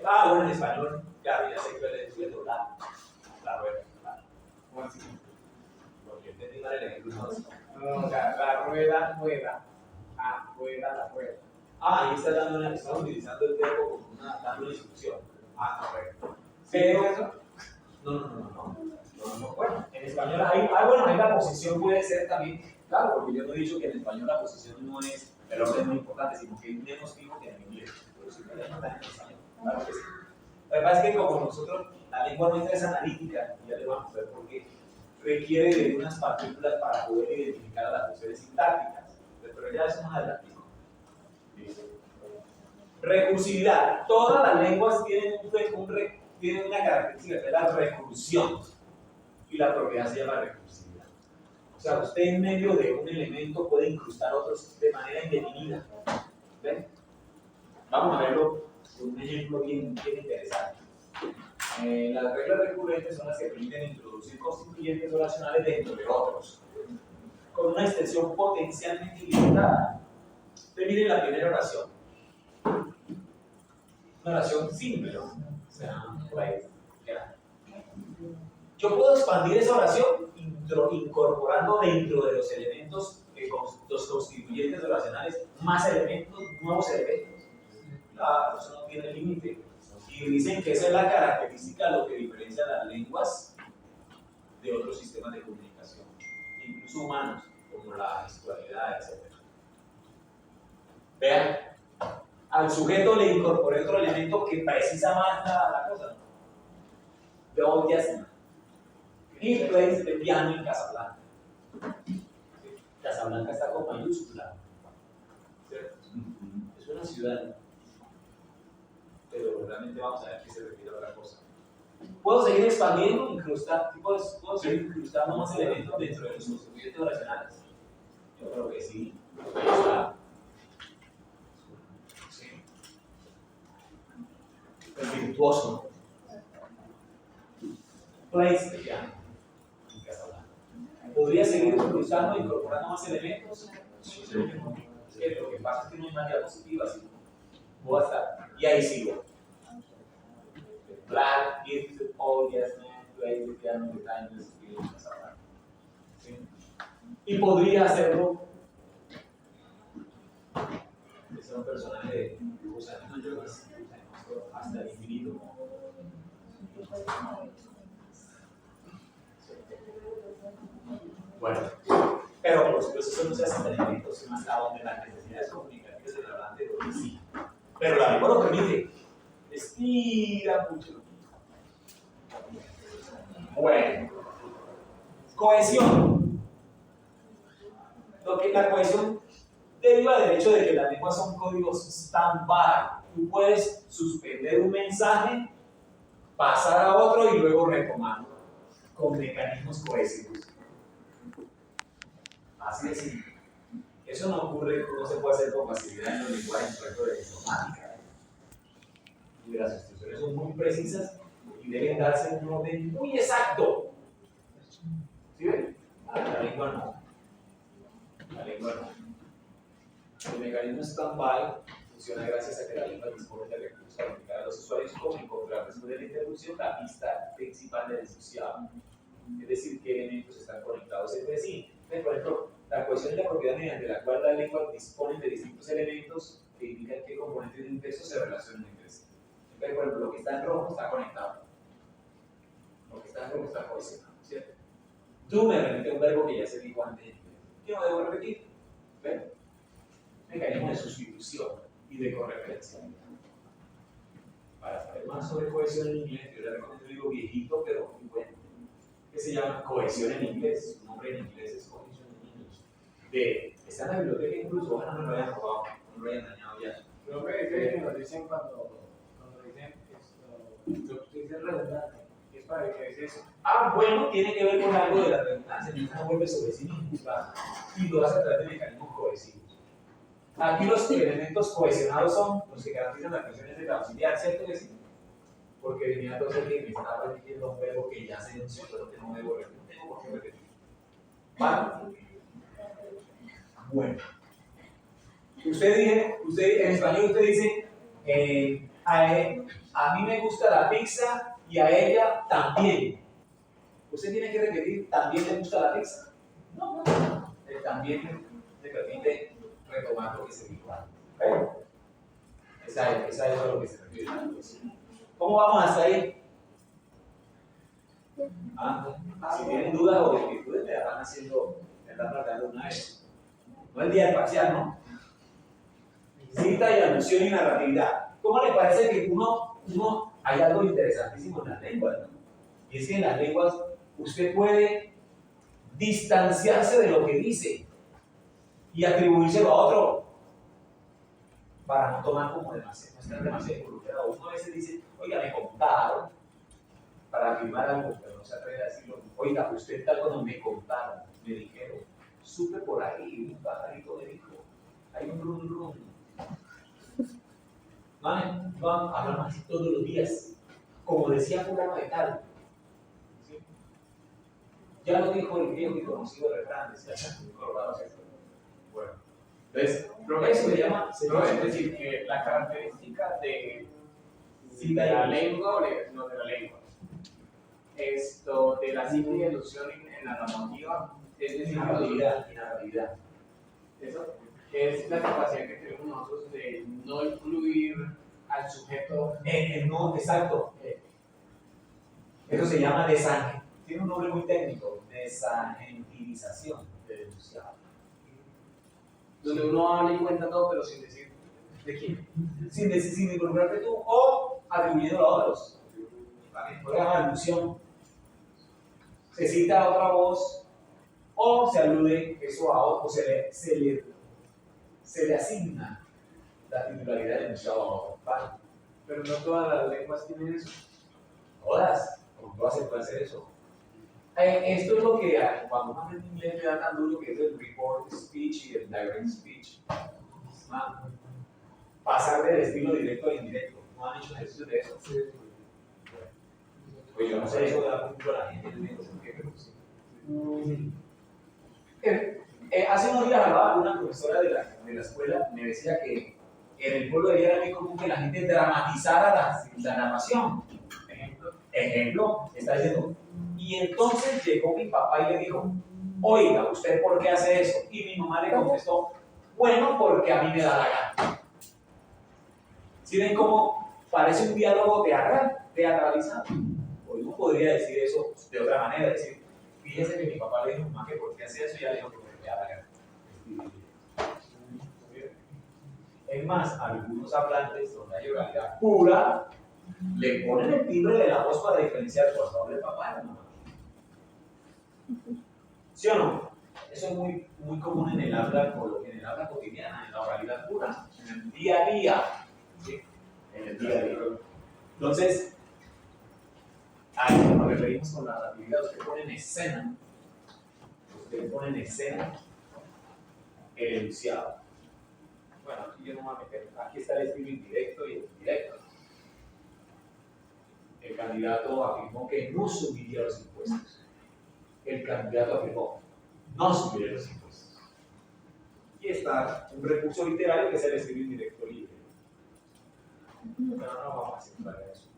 Bueno, en español, claro, ya sé que le estoy diciendo la rueda. ¿Cómo así? Porque entendí mal el ejemplo. No, o sea, la rueda, rueda. Rueda, la rueda. Ahí está utilizando el verbo como dando una instrucción. Correcto. Pero eso, no. Bueno, en español ahí la posición puede ser también, claro, porque yo no he dicho que en español la posición no es el orden muy importante, sino que es menos fijo que en inglés. Pero sí puede notar en español. Claro que sí. Lo que pasa es que como nosotros, la lengua nuestra es analítica, y ya le vamos a ver por qué, requiere de unas partículas para poder identificar a las funciones sintácticas. Pero ya eso más adelante. Recursividad. Todas las lenguas tienen una característica que es la recursión. Y la propiedad se llama recursividad. O sea, usted en medio de un elemento puede incrustar otros de manera indefinida. ¿Ven? Vamos a verlo con un ejemplo bien interesante. Las reglas recurrentes son las que permiten introducir constituyentes oracionales dentro de otros, con una extensión potencialmente ilimitada. Usted mire la primera oración. Una oración simple, ¿no? O sea, pues, ya. Yo puedo expandir esa oración incorporando dentro de los elementos, los constituyentes oracionales, más elementos, nuevos elementos. Claro, eso no tiene límite. Y dicen que esa es la característica, lo que diferencia las lenguas de otros sistemas de comunicación, incluso humanos, como la gestualidad, etc. Vean, al sujeto le incorporé otro elemento que precisa más la cosa. Yo ya sé. He plays the piano en Casablanca. Casablanca está con mayúscula. ¿Cierto? Es una ciudad. Pero realmente vamos a ver qué se refiere a otra cosa. ¿Puedo seguir expandiendo, puedo seguir incrustando más elementos dentro de los constituyentes oracionales? Yo creo que sí. Ahí está. Sí. El virtuoso. Plays the piano en Casablanca. ¿Podría seguir incrustando, incorporando más elementos? Sí. Es que lo que pasa es que no hay más diapositivas. Voy a estar. Y ahí sigo. Black gives the all yes man, plays the piano, the time is feeling Casablanca. ¿Sí? Y podría hacerlo. Es un personaje de dibujos animados hasta el infinito. Bueno, pero por supuesto eso no se hace en elementos, sino hasta donde las necesidades comunicativas del hablante lo sí. Pero la lengua lo permite. Estira mucho. Bueno, cohesión. La cohesión deriva del hecho de que las lenguas son códigos stand-by. Tú puedes suspender un mensaje, pasar a otro y luego retomarlo. con mecanismos cohesivos. Así de simple. Eso no ocurre, no se puede hacer con facilidad en los lenguajes, por ejemplo, de informática. Y las instrucciones son muy precisas y deben darse en un orden muy exacto. ¿Sí ven? La lengua no. La lengua no. El mecanismo stand-by funciona gracias a que la lengua dispone de recursos para indicar a los usuarios cómo encontrar después de la interrupción la pista principal del enunciado. Es decir, qué elementos están conectados entre sí. Por ejemplo, la cohesión es la propiedad mediante la cual la lengua dispone de distintos elementos que indican qué componentes de un texto se relacionan entre sí. Entonces, por ejemplo, lo que está en rojo está conectado. Lo que está en rojo está cohesionado, ¿cierto? Tú me remite un verbo que ya se dijo antes. Yo no debo repetir. ¿Ven? Mecanismo de sustitución y de correferencia. Para saber más sobre cohesión en inglés, yo le recomiendo un libro viejito, pero muy bueno, que se llama Cohesión en inglés. Su nombre en inglés es Cohesión en English. Está en la biblioteca incluso, ojalá no me lo hayan robado, no lo hayan dañado ya. Creo que nos dicen cuando dicen esto, lo que dice redundante, es para que dice eso. Ah, bueno, tiene que ver con algo de la redundancia, no vuelve sobre sí mismo, ¿verdad? Y lo hace a través de mecanismos cohesivos. Aquí los elementos cohesionados son los que garantizan las funciones de la auxiliar, ¿cierto que sí? Porque venía entonces que me estaba repitiendo un verbo que ya se enunció, pero que no debo repetir, tengo por qué repetir. ¿Vale? Bueno. Usted en español usted dice, a mí me gusta la pizza y a ella también. ¿Usted tiene que repetir, también le gusta la pizza? No. También le permite retomar lo que se dijo antes. Esa es a lo que se refiere. ¿Cómo vamos hasta ahí? Si tienen dudas o dificultades, me van haciendo, me están tratando una vez. No el día del parcial, ¿no? Cita y alusión y narratividad. ¿Cómo le parece que hay algo interesantísimo en las lenguas, ¿no? Y es que en las lenguas usted puede distanciarse de lo que dice y atribuírselo a otro para no tomar como demasiado, no estar demasiado involucrado. Uno a veces dice, oiga, me contaron, para afirmar algo, pero no se atreve a decirlo. Oiga, usted tal cuando me contaron, me dijeron, supe por ahí, un pajarito me dijo, hay un rum. Van a hablar más todos los días, como decía fulano de tal. ¿Sí? Ya lo dijo el viejo y conocido refrán, decía Colorado. Bueno, entonces, eso se llama, Es decir, que la característica de la lengua, no de la lengua, esto de la cita y alusión en la narrativa, es decir, narratividad. eso es la capacidad que tenemos nosotros de no incluir al sujeto. No, exacto. Eso se llama desange. Tiene un nombre muy técnico, desagentivización del enunciado. Donde uno habla y cuenta todo, pero sin decir de quién. Sin involucrarte tú o atribuyéndolo a otros. Por ejemplo, alusión. Se cita a otra voz o se alude eso a otro, o se le asigna la titularidad del enunciado a otro. ¿Vale? Pero no todas las lenguas tienen eso. Todas se puede hacer eso. Esto es lo que cuando uno aprende inglés le da tan duro, que es el report speech y el direct speech. Pasar del estilo directo al indirecto. ¿No han hecho ejercicios de eso? Sí. Pues yo no sé, eso da mucho a la gente, pero sí. Hace unos días hablaba con una profesora de la escuela, me decía que en el pueblo de ella era muy común que la gente dramatizara la narración. Ejemplo, está diciendo, y entonces llegó mi papá y le dijo, oiga, ¿usted por qué hace eso? Y mi mamá le contestó, bueno, porque a mí me da la gana. ¿Sí ven cómo parece un diálogo teatralizado? O uno podría decir eso de otra manera, decir, fíjese que mi papá le dijo, mamá, que por qué hace eso, y ella le dijo que porque me da la gana. Es más, algunos hablantes donde hay oralidad pura, le ponen el timbre de la voz para diferenciar por favor el papá y la mamá. ¿Sí o no? Eso es muy, muy común en el habla cotidiana, en la oralidad pura, en el día a día. ¿Sí? En el día a día. Entonces, A eso nos referimos con la narratividad. Usted pone en escena el enunciado. Bueno, aquí yo no me voy a meter. Aquí está el estilo indirecto y el indirecto. El candidato afirmó que no subiría los impuestos. El candidato afirmó no subiría los impuestos. Y está un recurso literario que es el estilo indirecto libre. Pero no vamos a centrar en eso.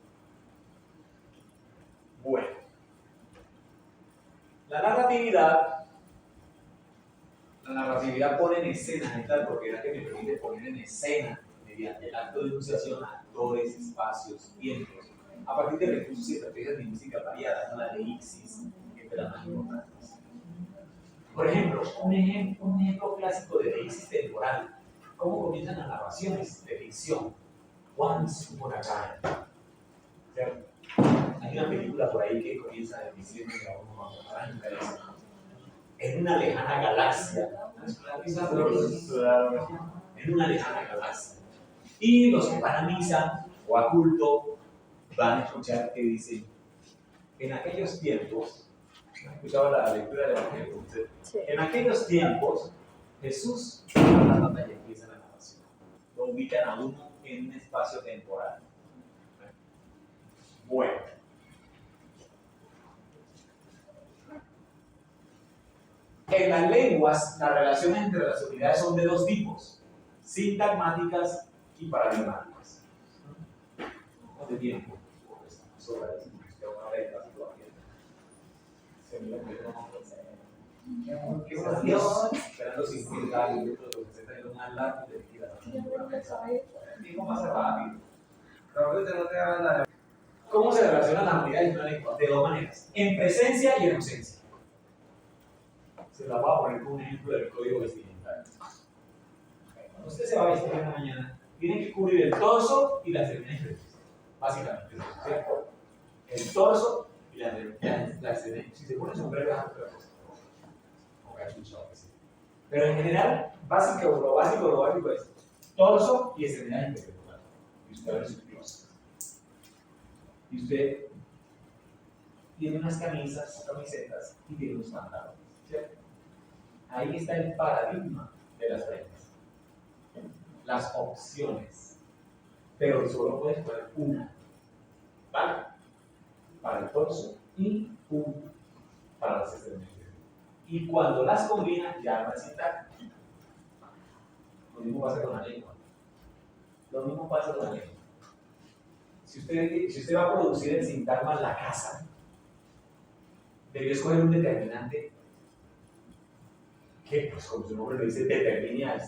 Bueno, la narratividad pone en escena esta propiedad que me permite poner en escena mediante el acto de enunciación actores, espacios, tiempos, a partir de recursos y estrategias lingüísticas variadas, ¿no? La deíxis, entre las más importantes. Por ejemplo, un ejemplo clásico de deíxis temporal. ¿Cómo comienzan las narraciones de ficción? Once upon a time. ¿Cierto? Hay una película por ahí que comienza diciendo en una lejana galaxia. En una lejana galaxia. Y los que van a misa o a culto van a escuchar que dice, en aquellos tiempos, ¿han escuchado la lectura del Evangelio? Sí. En aquellos tiempos, Jesús y empieza la narración. Lo ubican a uno en un espacio temporal. Bueno. En las lenguas, las relaciones entre las unidades son de dos tipos, sintagmáticas y paradigmáticas. No de tiempo. ¿Qué emoción? Esperando 50 minutos, lo que se trae más largo de que el tiempo pasa rápido. ¿Cómo se relacionan las unidades de una lengua? De dos maneras, en presencia y en ausencia. Se la voy a poner como un ejemplo del código vestimental. Cuando usted se va a vestir en la mañana, tiene que cubrir el torso y las extremidades. Básicamente, ¿cierto? El torso y las extremidades. Si se pone sombrero, es otra cosa. Pero en general, lo básico es torso y extremidades intelectuales. Y usted abre su closet. Y usted tiene unas camisetas y tiene unos pantalones, ¿cierto? Ahí está el paradigma de las prendas. Las opciones. Pero solo puedes poner una. ¿Vale? Para el torso y una para las extremidades. Y cuando las combinas, ya no es sintagma. Lo mismo pasa con la lengua. Si usted va a producir el sintagma en la casa, debió escoger un determinante que, pues como su nombre lo dice, determine al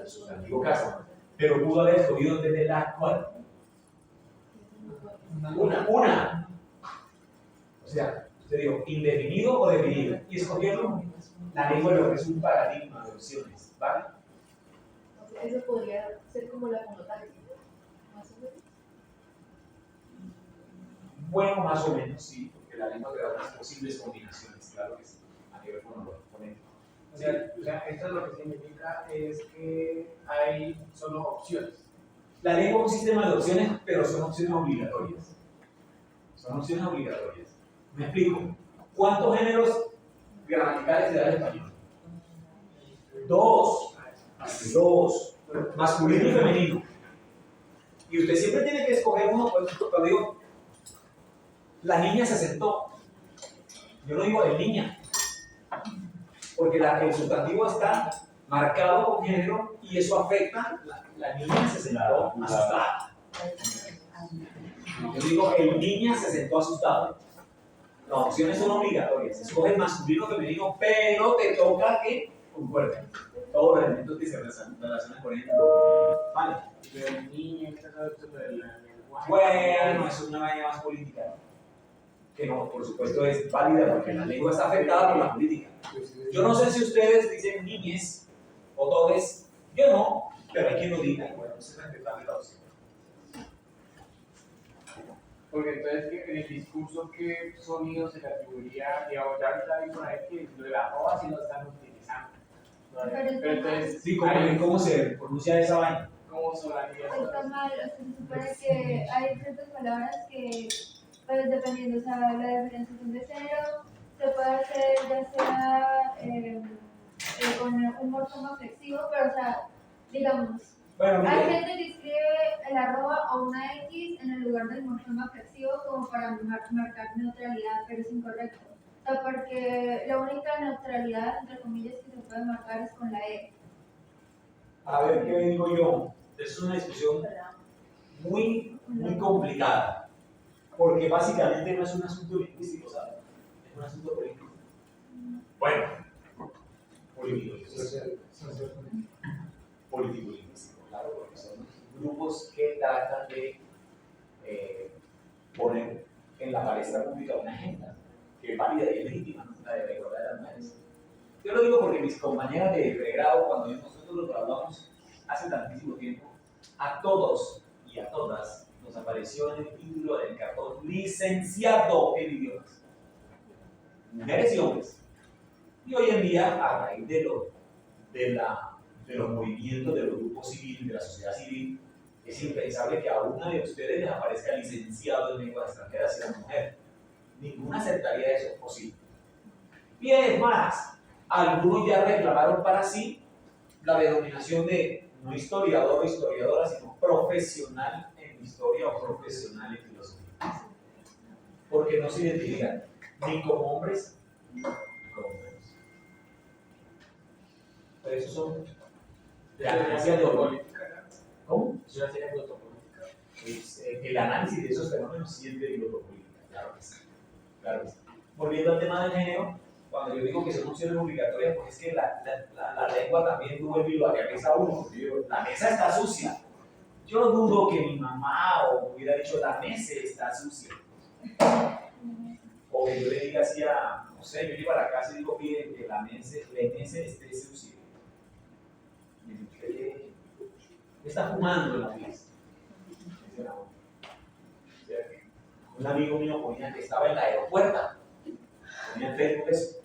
sustantivo casa. Pero pudo haber escogido desde la cual. Una. O sea, usted dijo indefinido o definido. Y escogieron la lengua lo que es un paradigma de opciones. ¿Vale? Eso podría ser como la connotación, más o menos. Bueno, más o menos, sí, porque la lengua te da unas posibles combinaciones, claro que sí, a nivel fonético. O sea, esto lo que significa es que hay solo opciones. La lengua es un sistema de opciones, pero son opciones obligatorias. Me explico. ¿Cuántos géneros gramaticales se da en español? Dos. Masculino y femenino. Y usted siempre tiene que escoger uno. Cuando digo, la niña se sentó. Yo no digo de niña. Porque el sustantivo está marcado con género y eso afecta. La niña se sentó asustada. Yo digo, el niña se sentó asustado. Las opciones son obligatorias. Escoge masculino o femenino, pero te toca que concuerden. Todos los elementos que se relacionan con ella. Vale. Pero el niño, ¿qué está esto del lenguaje? Bueno, es una vaina más política. Que no, por supuesto, es válida porque la lengua está afectada por la política. Yo no sé si ustedes dicen niñes o todes. Yo no, pero hay quien lo diga. Y bueno, eso es respetable la opción. Porque entonces en el discurso, ¿qué sonido se le atribuiría? Digamos, ya ahorita hay por ahí que lo de la roba sí lo están utilizando. Pero entonces, Sí, ¿cómo se pronuncia esa vaina? ¿cómo sonaría eso? Está mal, o sea, se supone que hay ciertas palabras que pues dependiendo, o sea, la diferenciación de género se puede hacer ya sea con un morfema flexivo, pero o sea, digamos, Bueno, hay mire, gente que escribe el arroba o una X en el lugar del morfema flexivo como para marcar neutralidad, pero es incorrecto. O sea, porque la única neutralidad, entre comillas, que se puede marcar es con la E. a ver qué digo yo. Es una discusión muy complicada, porque básicamente no es un asunto lingüístico, ¿sabes? Es un asunto político. Bueno, político lingüístico, claro, porque son grupos que tratan de poner en la palestra pública una agenda que es válida y es legítima, ¿no? La de la igualdad de las mujeres. Yo lo digo porque mis compañeras de pregrado, cuando nosotros lo graduamos hace tantísimo tiempo, a todos y a todas nos apareció en el título del cartón licenciado en idiomas, mujeres y hombres. Y hoy en día, a raíz de los movimientos de los grupos civiles, de la sociedad civil, es impensable que a una de ustedes les aparezca licenciado en lengua extranjera si es mujer. Ninguna aceptaría eso, ¿o sí? Y es más, algunos ya reclamaron para sí la denominación de no historiador o historiadora, sino profesional en historia o profesional en filosofía. Porque no se identifican ni como hombres ni como mujeres. Pero eso son ganancias de política. ¿Cómo? Eso ya sería autopolítica. El análisis de esos fenómenos sí es de biopolítica, claro que sí. Claro que sí. Volviendo al tema del género, cuando yo digo que son opciones obligatorias, pues es que la lengua también vuelve y lo aterriza a uno. La mesa está sucia. Yo dudo que mi mamá o hubiera dicho la mesa está sucia. O que yo le diga así a, no sé, yo llego a la casa y digo, pide que la mesa esté sucia. Está fumando en la mesa. Un amigo mío ponía que estaba en la aeropuerto, ponía en Facebook eso.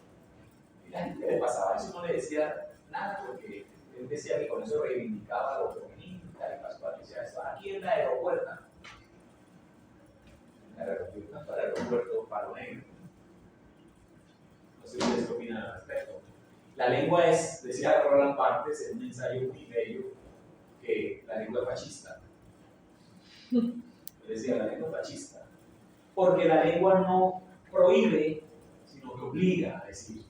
Y la gente le pasaba eso, no le decía nada, porque él decía que con eso reivindicaba lo femenino y tal y pascual. Decía, estaba aquí en la aeropuerto. Para el aeropuerto, para lo negro. No sé si ustedes qué opinan al respecto. La lengua es, decía Roland Barthes en un ensayo muy bello, que la lengua es fascista. Él decía, la lengua es fascista. Porque la lengua no prohíbe, sino que obliga a decir.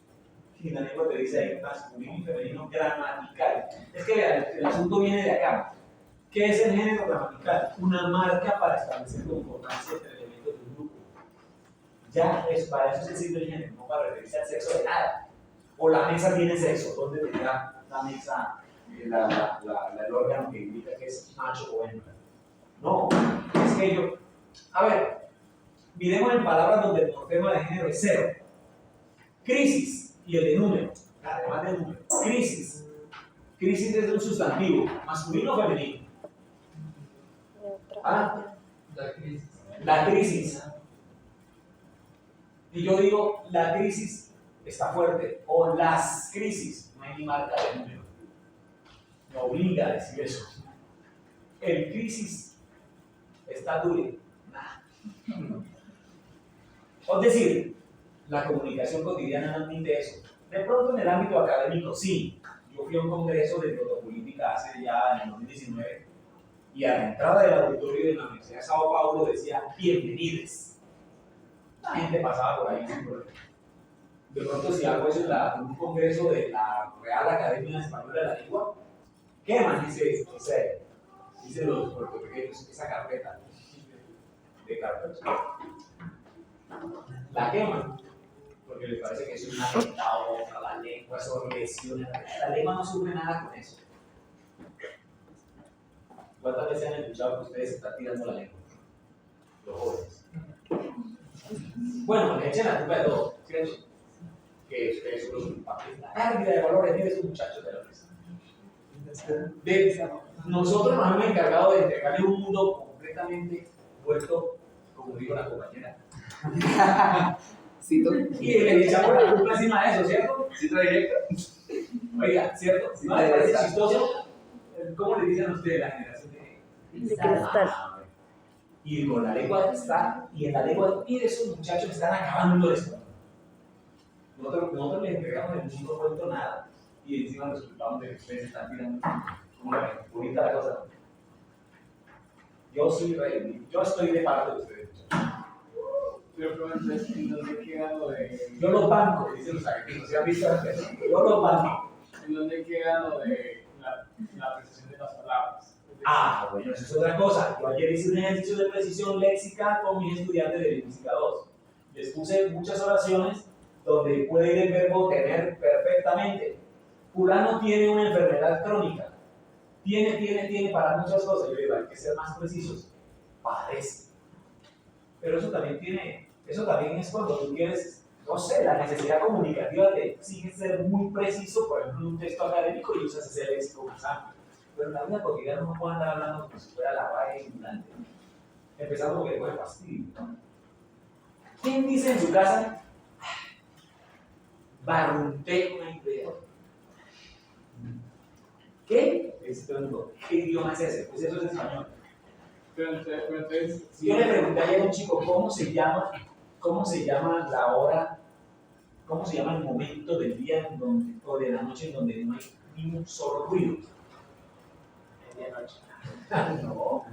Y la lengua te dice ahí masculino y femenino gramatical. Es que vean, el asunto viene de acá. ¿Qué es el género gramatical? Una marca para establecer concordancia entre elementos de un grupo. Ya, es, para eso se sirve el género, no para referirse al sexo de nada. O la mesa tiene sexo, ¿dónde tendrá la mesa el órgano que indica que es macho o hembra? No, es que yo. A ver, miremos en palabras donde el morfema de género es cero. Crisis y el de número, además de número. Crisis. Crisis es un sustantivo, masculino o femenino. Ah, la crisis. Y yo digo, la crisis está fuerte, o las crisis, no hay ni marca de número. Me obliga a decir eso. El crisis está duro. Es decir, la comunicación cotidiana no admite eso. De pronto en el ámbito académico sí. Yo fui a un congreso de protopolítica hace ya en el 2019 y a la entrada del auditorio de la Universidad de Sao Paulo decía bienvenidos. La gente pasaba por ahí sin problema. De pronto si hago eso en un congreso de la Real Academia Española de la Lengua, queman dice los puertorriqueños, esa carpeta de carpetas. La queman porque les parece que es una atentado contra la lengua, eso lesiona. La lengua no sufre nada con eso. ¿Cuántas veces han escuchado que ustedes están tirando la lengua? Los jóvenes. Bueno, le echan la culpa de todo, ¿cierto? Que ustedes son los culpables. La pérdida de valores, mire esos muchachos de la mesa. Nosotros nos hemos encargado de entregarle un mundo completamente vuelto, como dijo la compañera. ¿Cito? Y le echamos la culpa encima de eso, ¿cierto? ¿Cito directo? Oiga, ¿cierto? ¿No les parece chistoso? ¿Cómo le dicen a ustedes la generación de cristal? Y con la lengua está, y en la lengua, mire, esos muchachos están acabando esto. Nosotros les entregamos el mundo cuento nada. Y encima resultamos de que ustedes están tirando como la bonita la cosa. Yo soy rey, yo estoy de parte de ustedes. Pero entonces, ¿en dónde queda lo de...? Yo los banco, dicen los argentinos, ¿se han visto antes? Yo los banco. ¿En dónde queda lo de la precisión de las palabras? Ah, bueno, eso es otra cosa. Yo ayer hice un ejercicio de precisión léxica con mis estudiantes de lingüística 2. Les puse muchas oraciones donde puede ir el verbo tener perfectamente. Fulano tiene una enfermedad crónica. Tiene para muchas cosas. Yo digo, hay que ser más precisos. Padece. Pero eso también es cuando tú quieres, no sé, la necesidad comunicativa te exige ser muy preciso, por ejemplo, en un texto académico y usas ese léxico más amplio. Pero en la vida cotidiana no puede andar hablando como si fuera la vaga ignorante. Empezando porque le coge fastidio. ¿Quién dice en su casa, barrunté una idea? ¿Qué? ¿Qué idioma es ese? Pues eso es español. Pero entonces Yo le pregunté ayer a un chico cómo se llama la hora, cómo se llama el momento del día o de la noche en donde no hay ni un solo ruido. medianoche. No,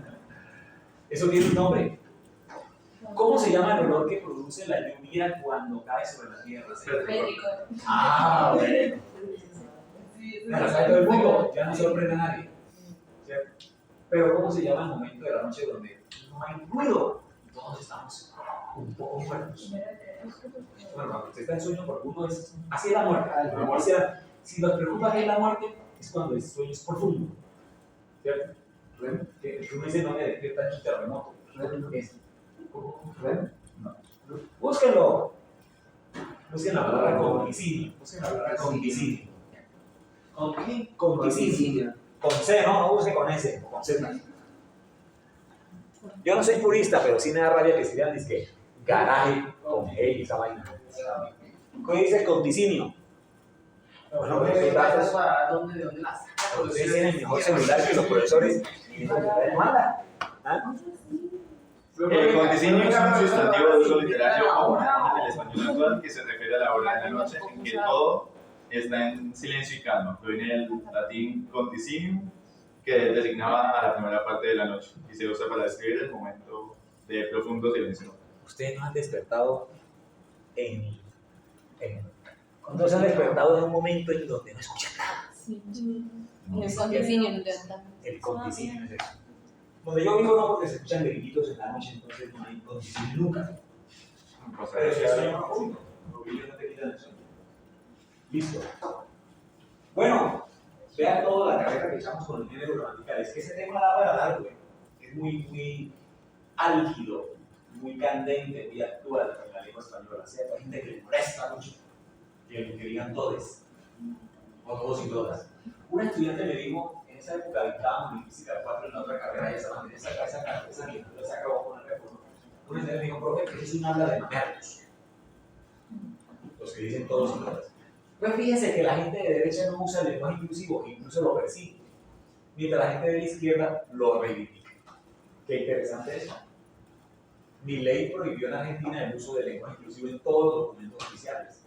eso tiene un nombre. ¿Cómo se llama el olor que produce la lluvia cuando cae sobre la tierra? Ah, bueno. Me la sabe todo el mundo, ya no sorprende a nadie. ¿Cierto? Pero ¿cómo se llama el momento de la noche donde no hay ruido? Y todos estamos un poco muertos. Bueno, cuando usted está en sueño, porque uno es así es la muerte. Si nos preocupa que es la muerte, es cuando el sueño es profundo. ¿Cierto? Que uno dice, no me despierta en un terremoto. No. Búsquenlo. Busquen la palabra conticinio. Busquen la palabra conticinio. ¿Con qué? Conticinio. Con C, no busque con S, con Z. Yo no soy purista, pero sí me da rabia que escriban que garaje con G y esa vaina. ¿Qué dice conticinio? Bueno, pues ¿De esos datos, dónde las sacan? ustedes tienen mejor celular que los profesores y no manda. ¿Ah? El conticinio es un sustantivo de uso literario común en el español actual que se refiere a la hora de la noche en que todo está en silencio y calma. Proviene del latín conticinium, que designaba a la primera parte de la noche y se usa para describir el momento de profundo silencio. Ustedes no han despertado no se han despertado en un momento en donde no escuchan nada. Sí. El conticinio no te El conticinio es eso. Donde yo vivo no, porque se escuchan grillitos en la noche, entonces no hay conticinio nunca. Pero si es sueño profundo, los grillos no te quitan el sueño. Listo. Bueno, vean toda la carrera que echamos con el género gramatical. Es que ese tema da para largo, es muy álgido, muy candente, muy actual en la lengua española. Hay gente que le molesta mucho que digan todes, o todos y todas. Una estudiante me dijo, en esa época dictábamos lingüística 4 en la otra carrera, ya estaban en esa lectura se acabó con el reforma. Una estudiante me dijo, profe, que es un habla de mamertos. Los que dicen todos y todas. Pues fíjense que la gente de derecha no usa el lenguaje inclusivo, incluso lo persigue, mientras la gente de la izquierda lo reivindica. Qué interesante eso. Mi ley prohibió en Argentina el uso del lenguaje inclusivo en todos los documentos oficiales.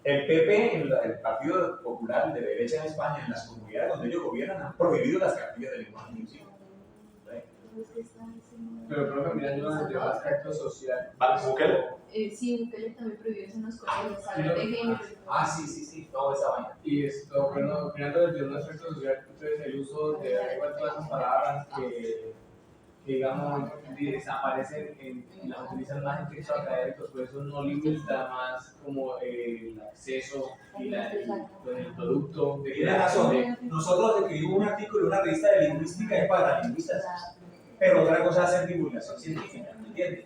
El PP, el Partido Popular de derecha en España, en las comunidades donde ellos gobiernan, han prohibido las cartillas del lenguaje inclusivo. Pero profe, mira, yo desde el aspecto social. ¿Bukele? Sí, Bukele también prohibió eso en los colegios, hablar de género. Sí, toda esa vaina. Y esto, bueno, mirando desde un aspecto social, entonces el uso de todas esas palabras que digamos, desaparecen y las utilizan más en textos académicos, por eso no limita más como el acceso y el producto. Tiene razón. Nosotros escribimos un artículo en una revista de lingüística es para lingüistas, pero otra cosa es hacer divulgación científica, ¿me entiendes?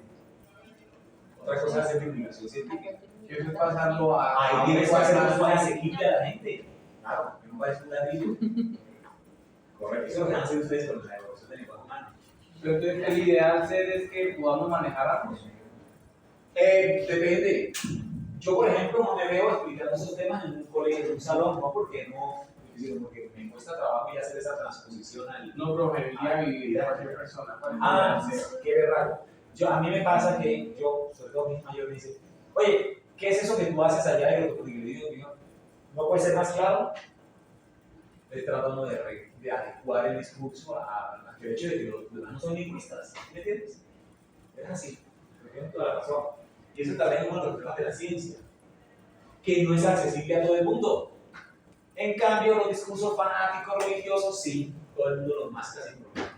Otra cosa es hacer divulgación científica. Eso es pasarlo a... Ahí tienes que hacer algo más asequible a la gente. Claro, no parece un ladrillo. Correcto, eso es lo que hacen ustedes con la evolución del lenguaje humano. Pero entonces el ideal ser es que podamos manejar ambos. Depende. Yo, por ejemplo, no me veo explicando esos temas en un colegio, en un salón, no, porque no, porque me cuesta trabajo y hacer esa transposición al... No, profe, el vivir de cualquier persona. Sí, qué raro. A mí me pasa que sobre todo mis mayores, me dicen, oye, ¿qué es eso que tú haces allá? Y yo digo, ¿no puede ser más claro? Estoy tratando de adecuar el discurso al hecho de que los demás no son lingüistas, ¿me entiendes? Es así, tienes toda la razón. Y eso también es uno de los problemas de la ciencia, que no es accesible a todo el mundo. En cambio, los discursos fanáticos religiosos, sí, todo el mundo los masca sin problema.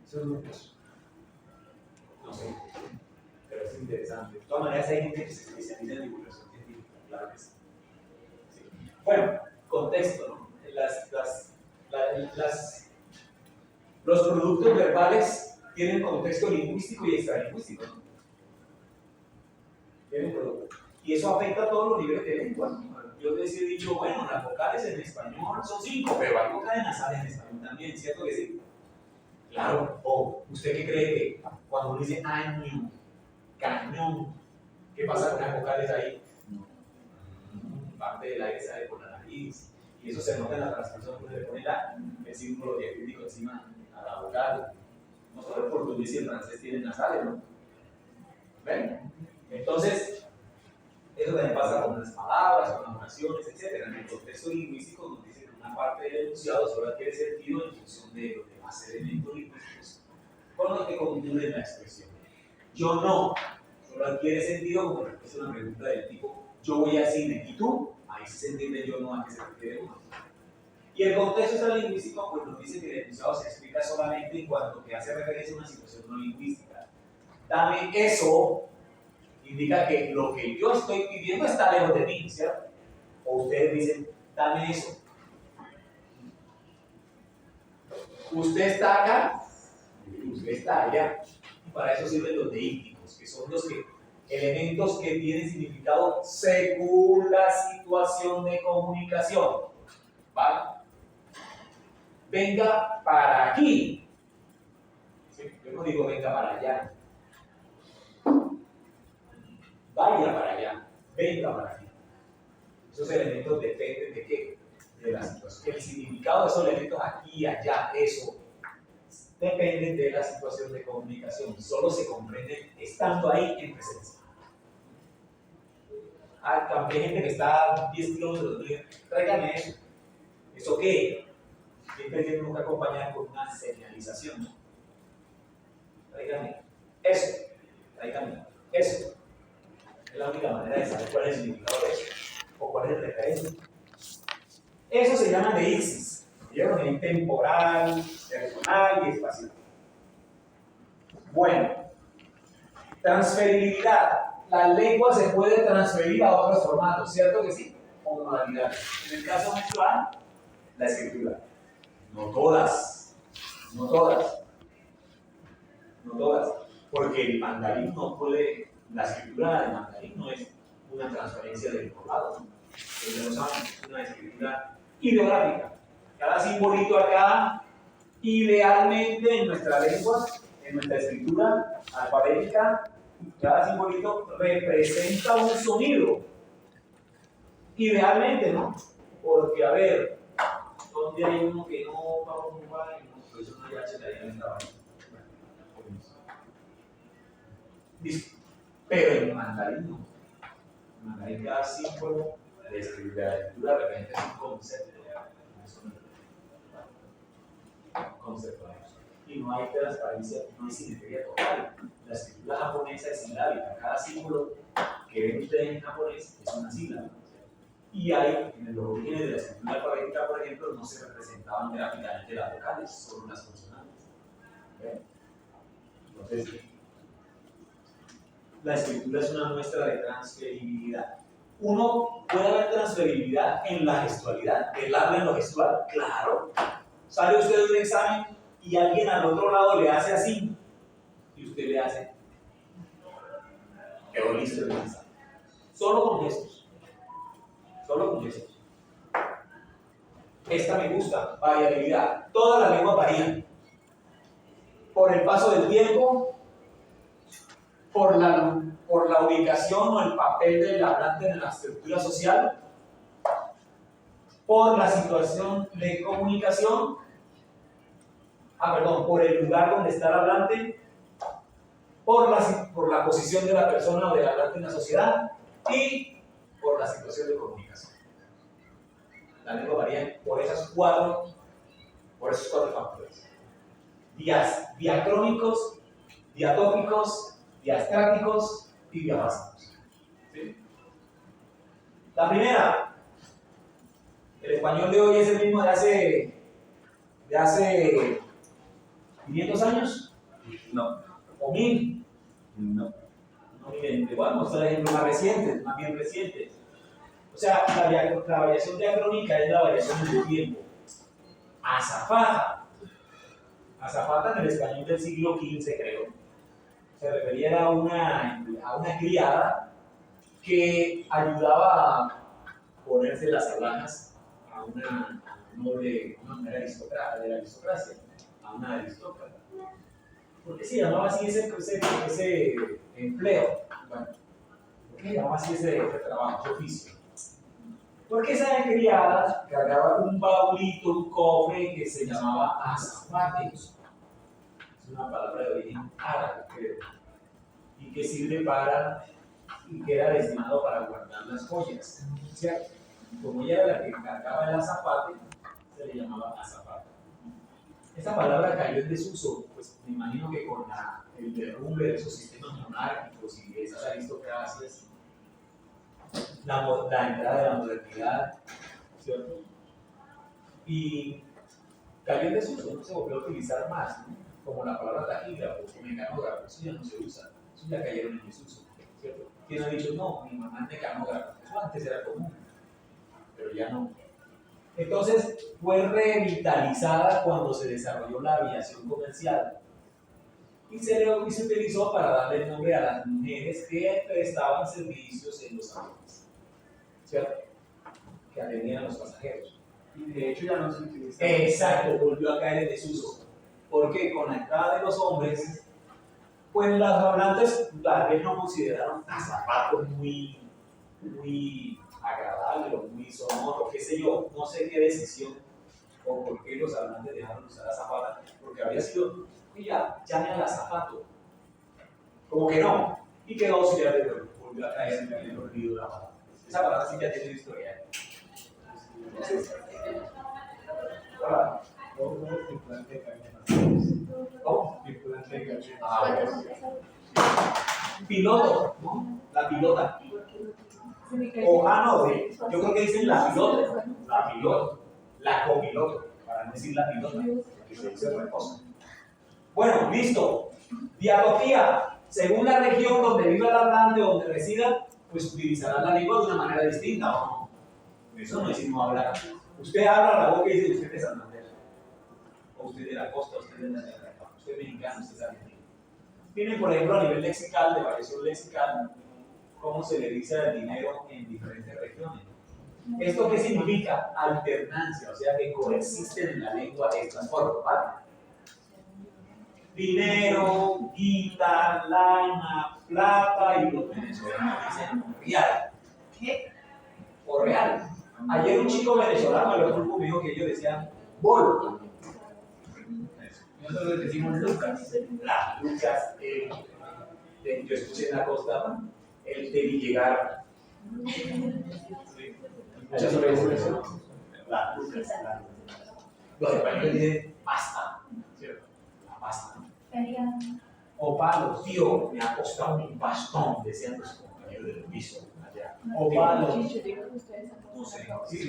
Esos grupos, no sé, pero es interesante. De todas maneras, hay gente que se especializa en divulgación científica, claro que sí. Sí. Bueno, contexto, ¿no? Los productos verbales tienen contexto lingüístico y extralingüístico, ¿no? Tienen producto. Y eso afecta a todos los niveles de lengua. Yo les he dicho, bueno, las vocales en español son 5, pero hay vocales nasales en español también, ¿cierto que sí? Claro. O, ¿usted qué cree que cuando uno dice año, cañón, qué pasa con las vocales ahí? Parte del aire sale por la nariz. Y eso se nota en la transcripción, porque le pone el símbolo diacrítico encima a la vocal. No solo el portugués y el francés tienen nasales, ¿no? ¿Ven? Entonces, eso también pasa con las palabras, con las oraciones, etc. En el contexto lingüístico nos dice que una parte del enunciado solo adquiere sentido en función de los demás elementos lingüísticos con los que concluyen la expresión. Yo no, solo adquiere sentido como respuesta a una pregunta del tipo yo voy al cine, ¿y tú? Ahí sí se entiende yo no a qué se refiere uno. Y el contexto extralingüístico pues nos dice que el enunciado se explica solamente en cuanto que hace referencia a una situación no lingüística. También eso indica que lo que yo estoy pidiendo está lejos de mí, ¿cierto? O ustedes dicen, dame eso. Usted está acá, usted está allá. Y para eso sirven los deícticos, que son los elementos que tienen significado según la situación de comunicación. ¿Vale? Venga para aquí. ¿Sí? Yo no digo venga para allá. Vaya para allá, venga para aquí. Esos elementos dependen de qué? De la situación. El significado de esos elementos aquí y allá, eso, depende de la situación de comunicación. Solo se comprende estando ahí en presencia. Hay gente que está a 10 kilómetros de tráigame eso. ¿Eso qué? Siempre tiene que acompañar con una señalización, ¿no? Tráigame eso, tráigame eso. Es la única manera de saber cuál es el significado de eso, o cuál es el referente. Eso se llama deixis, en temporal, personal y espacial. Bueno, transferibilidad. La lengua se puede transferir a otros formatos, ¿cierto que sí? O modalidades. En el caso mensual, la escritura. No todas, no todas, no todas, porque el mandarín no puede. La escritura del mandarín no es una transferencia del poblado, es una escritura ideográfica. Cada simbolito acá, idealmente en nuestra lengua, en nuestra escritura alfabética, cada simbolito representa un sonido. Idealmente, ¿no? Porque, a ver, ¿dónde hay uno que no va a un lugar y no? Pues eso no ya se le en la listo. Pero en mandarín no. En mandarín cada símbolo de la escritura representa un concepto. Concepto. Y no hay transparencia, no hay simetría total. La escritura japonesa es silábica. Cada símbolo que ven ustedes en japonés es una sílaba. Y hay, en los orígenes de la escritura alfabética, por ejemplo, no se representaban gráficamente las vocales, solo las consonantes. ¿Ven? Entonces, la escritura es una muestra de transferibilidad. Uno puede haber transferibilidad en la gestualidad. ¿El habla en lo gestual? Claro. Sale usted de un examen y alguien al otro lado le hace así y usted le hace quedó listo el examen. Solo con gestos. Solo con gestos. Esta me gusta, variabilidad. Todas las lenguas varían. Por el paso del tiempo, por la por la ubicación o el papel del hablante en la estructura social, por la situación de comunicación, por el lugar donde está el hablante, por la posición de la persona o del hablante en la sociedad y por la situación de comunicación. La lengua varía por esos cuatro factores. Diacrónicos, diatópicos, diastráticos y diafásicos. ¿Sí? La primera, el español de hoy es el mismo de hace 500 años. No. ¿O 1000? No. No, miren, te voy a mostrar ejemplos más bien recientes. O sea, la variación diacrónica es la variación del tiempo. Azafata. Azafata en el español del siglo XV, creo. Se refería a una criada que ayudaba a ponerse las alhajas a una noble, una aristócrata de la aristocracia, a una aristócrata. ¿Por qué se llamaba así ese empleo? Bueno, ¿por qué se llamaba así ese trabajo, ese oficio? Porque esa criada cargaba un baulito, un cofre que se llamaba azafate. Es una palabra de origen árabe, creo. Y que sirve y que era destinado para guardar las joyas. ¿Cierto? Como ella era la que cargaba el azafate, se le llamaba azafate. Esa palabra cayó en desuso, pues me imagino que con el derrumbe de esos sistemas monárquicos y de esas aristocracias, la entrada de la modernidad, ¿cierto? Y cayó en desuso, no se volvió a utilizar más, ¿no? Como la palabra taquígrafo o mecanógrafo, eso ya no se usa, eso ya cayeron en desuso, ¿cierto? ¿Quién ha dicho no? Mi mamá es mecanógrafa, eso antes era común, pero ya no. Entonces fue revitalizada cuando se desarrolló la aviación comercial y se utilizó para darle el nombre a las mujeres que prestaban servicios en los aviones, ¿cierto? Que atendían a los pasajeros. Y de hecho ya no se utiliza. Exacto, volvió a caer en desuso. Porque con la entrada de los hombres, pues los hablantes tal vez no consideraron a zapatos muy agradable o muy sonoro, qué sé yo, no sé qué decisión o por qué los hablantes dejaron de usar azafata, porque había sido, mira, llame al azafato, como que no, y quedó auxiliar de vuelo, volvió a caer en el olvido de la palabra. Esa palabra sí ya tiene historia. Entonces, ¿cómo? Piloto, ¿no? La pilota. No, yo creo que dicen la pilota, la copiloto, para no decir la pilota, porque se dice otra cosa. Bueno, listo. Diatopía, según la región donde viva el hablante o donde resida, pues utilizará la lengua de una manera distinta, ¿o no? Eso no es no hablar. Usted habla la boca y dice usted es de Santander, o usted de la costa, usted de la tierra, usted es mexicano, usted es argentino. Miren, por ejemplo, a nivel lexical, de variación lexical, cómo se le dice al dinero en diferentes regiones. ¿Esto qué significa? Alternancia, o sea que coexisten en la lengua estas formas, ¿vale? Dinero, guita, lana, plata y los venezolanos dicen real. ¿Qué? O real. Ayer un chico venezolano en el grupo me dijo que ellos decían bolo. Nosotros decimos Lucas. Lucas, yo escuché en la costa, el te vi llegar. Muchas veces la Lucas. Los españoles dicen pasta, ¿cierto? La pasta. O palos, tío, me ha costado un bastón, decían los compañeros del piso allá. O palos. No sé, sí,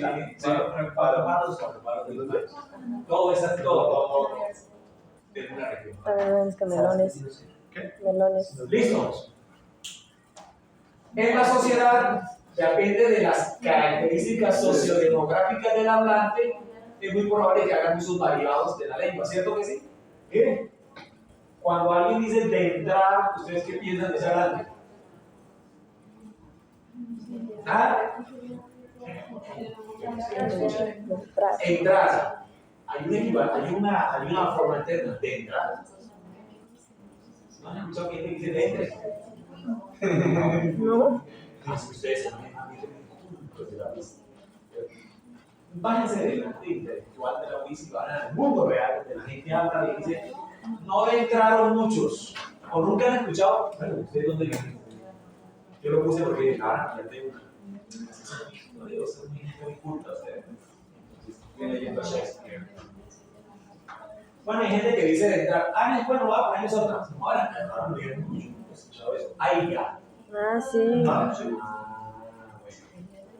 palos de los palos. Todo eso, todo de una región. También es que melones. ¿Qué? Melones. ¿Listos? En la sociedad, depende de las características sociodemográficas del hablante, es muy probable que hagan usos variados de la lengua, ¿cierto que sí? Miren, cuando alguien dice de entrar, ¿ustedes qué piensan de ese hablante? ¿Ah? Entrar. Hay una forma alterna de entrar. ¿No han escuchado que dice de entre? No. Si ustedes se manejan bien cultos de la vista. Bájense del mundo intelectual de la vista y van al mundo real, donde la gente habla y dice, no entraron muchos, o nunca han escuchado, bueno, ¿ustedes dónde viven? Yo lo puse porque ahora ya tengo una. No digo, son muy cultas, estoy leyendo a Shakespeare. Bueno, hay gente que dice de entrar, después no va a poner otras. Ahora no digo mucho, no he escuchado eso. Ahí ya. Ah, sí. Bueno.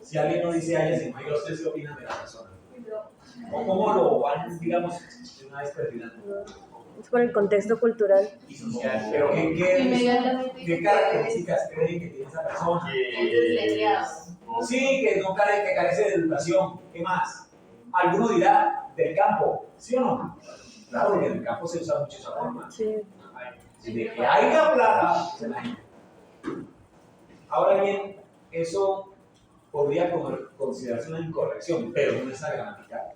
Si alguien no dice a ella, si no hay ustedes qué opinan de la persona. ¿O cómo lo van, digamos, de una vez perfilando? Es por el contexto cultural. Y social. Pero ¿qué características creen que tiene esa persona? Sí, que no que carece de educación. ¿Qué más? Alguno dirá del campo, ¿sí o no? Claro, porque en el campo se usa mucho esa forma. Sí. De que haya plata, se la hay. Ahora bien, eso podría considerarse una incorrección, pero no es gramatical.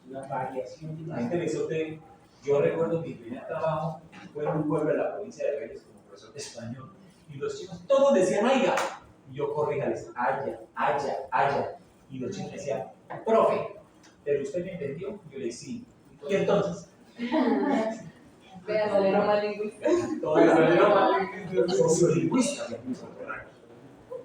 Es una variación. La gente le dice a usted, yo recuerdo mi primer trabajo fue en un pueblo de la provincia de Vélez como profesor de español, y los chicos todos decían aiga, y yo corríjales, haya, y los chicos decían, profe, ¿pero usted me entendió? Yo le dije, sí. ¿Y entonces? Vean, el broma lingüística. Sociolingüista.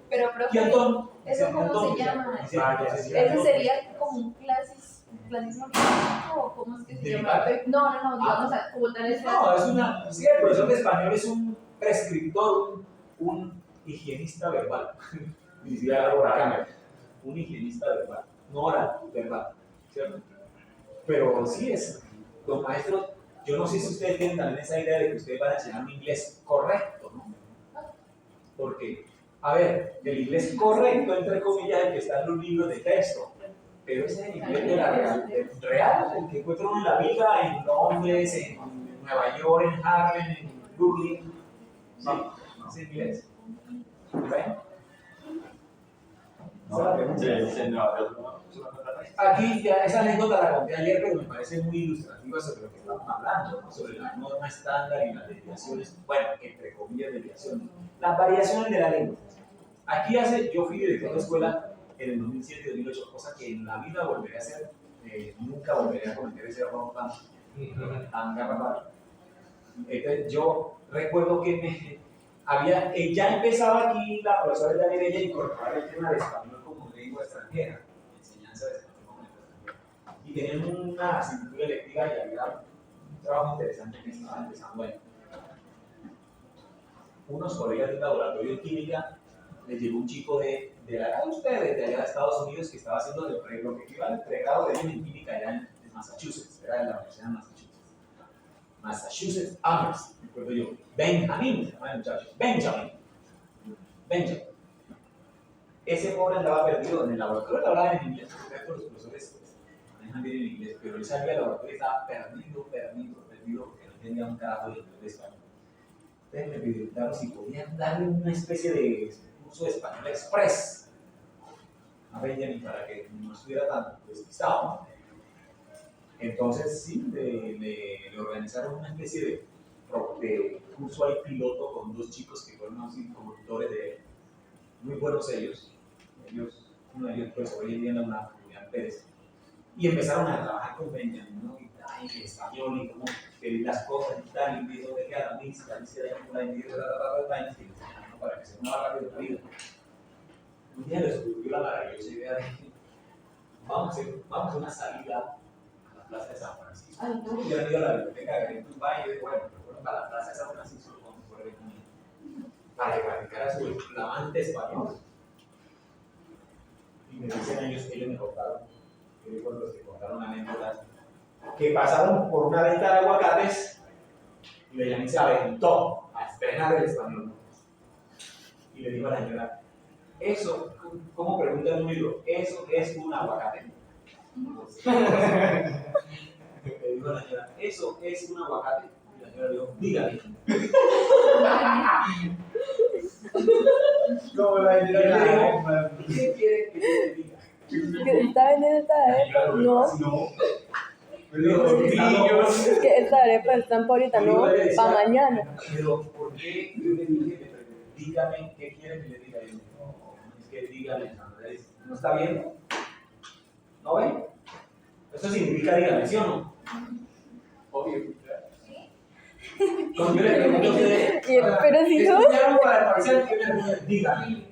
Pero, ¿Y entonces? ¿eso cómo se llama? ¿Eso sería como un clasismo lingüístico o cómo es que se llama? No, digamos, como tal es... No, es una... Sí, el profesor de español es un prescriptor, un higienista verbal. Ni siquiera algo por acá, un higienista verbal, no oral, verbal, ¿cierto? Pero sí es, los maestros, yo no sé si ustedes tienen también esa idea de que ustedes van a enseñar un inglés correcto, ¿no? Porque, a ver, el inglés correcto, entre comillas, el que está en los libros de texto, pero ese es el inglés de la real, el que encuentra uno en la vida, en Londres, en Nueva York, en Harlem, en Brooklyn, sí, ese inglés. ¿Ven? Aquí, ya, esa anécdota la conté ayer, pero me parece muy ilustrativa sobre lo que estamos hablando, ¿no? Sobre la norma estándar y las desviaciones, bueno, entre comillas, desviaciones. Las variaciones de la lengua. Aquí yo fui director de escuela en el 2007-2008, cosa que en la vida volveré a hacer, nunca volveré a cometer ese error tan garrafal. Entonces, yo recuerdo que ya empezaba aquí la profesora de ella a incorporar el tema de español como lengua extranjera, enseñanza de español como lengua extranjera. Y tenían una asignatura electiva y había un trabajo interesante que estaba empezando ahí. Unos colegas del laboratorio de química les llegó un chico de allá de allá de Estados Unidos que estaba haciendo lo que iba al pregrado de en química allá en Massachusetts, era de la Universidad de Massachusetts Amherst, recuerdo yo. Benjamin, se llama el muchacho. Benjamin. Ese pobre andaba perdido en el laboratorio, hablaba en inglés, porque los profesores manejan bien el inglés, pero él salía del laboratorio y estaba perdido, porque no tenía un carajo de español. Entonces me preguntaron si podían darle una especie de curso de español express a Benjamin para que no estuviera tan despistado, ¿no? Entonces, sí, le organizaron una especie de curso ahí piloto con dos chicos que fueron así como tutores de él. Muy buenos ellos. Uno de ellos pues hoy en día en la Julián Pérez. Y empezaron a trabajar con Benjamin, ¿no? Y el español y cómo las cosas y tal, y empezó a quedar la lista, para que se mueva rápido la vida. Un día les ocurrió la maravillosa idea de que vamos a una salida Plaza de San Francisco. Yo han ido a la biblioteca de Benito Valle y bueno, fueron para la Plaza de San Francisco para que practicara su flamante español. Y me dicen ellos me contaron, cuando los que contaron anécdotas, que pasaron por una venta de aguacates y Benjamín se aventó a estrenar el español. Y le dijo a la señora, eso, ¿cómo pregunta en un libro? ¿Eso es un aguacate? Le dijo a la señora, ¿eso es un aguacate? Y la señora le dijo, dígame. Como la señora ¿qué quiere que yo le diga? ¿Está vendiendo esta arepa? No. Es que esta arepa está para ahorita, no, para mañana. Pero, ¿por qué? Yo le dije, dígame qué quiere que le diga. Y yo, no, es que dígame, Andrés. ¿No está viendo? ¿No ve? Eso significa dígame, ¿sí o no? Obvio. Cuando yo le pregunto a ustedes, Pero si no, ¿estudiaron para el parcial? ¿Qué me responden? Dígame.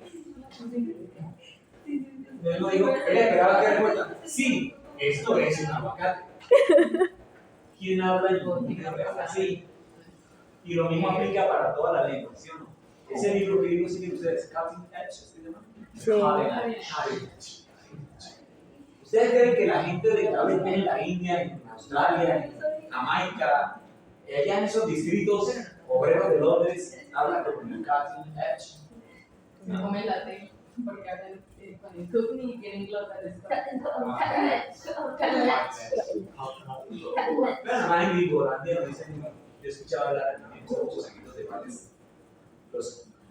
Él no dijo, él esperaba que respuesta. Sí, esto es un aguacate. ¿Quién habla en Colombia? Así. Y lo mismo aplica para toda la lengua, ¿sí o no? Ese libro que digo, sí, ustedes, Cutting Edge, ¿se llama? Sí. ¿Ustedes creen que la gente de que habla en la India, en Australia, en Jamaica, allá en esos distritos obreros de Londres, hablan con el Cutting Edge? No comen latte, porque hablan con el cookney y tienen glotales. Pero nada más en Gringolandia dicen, yo he escuchado hablar en muchos seguidos de males.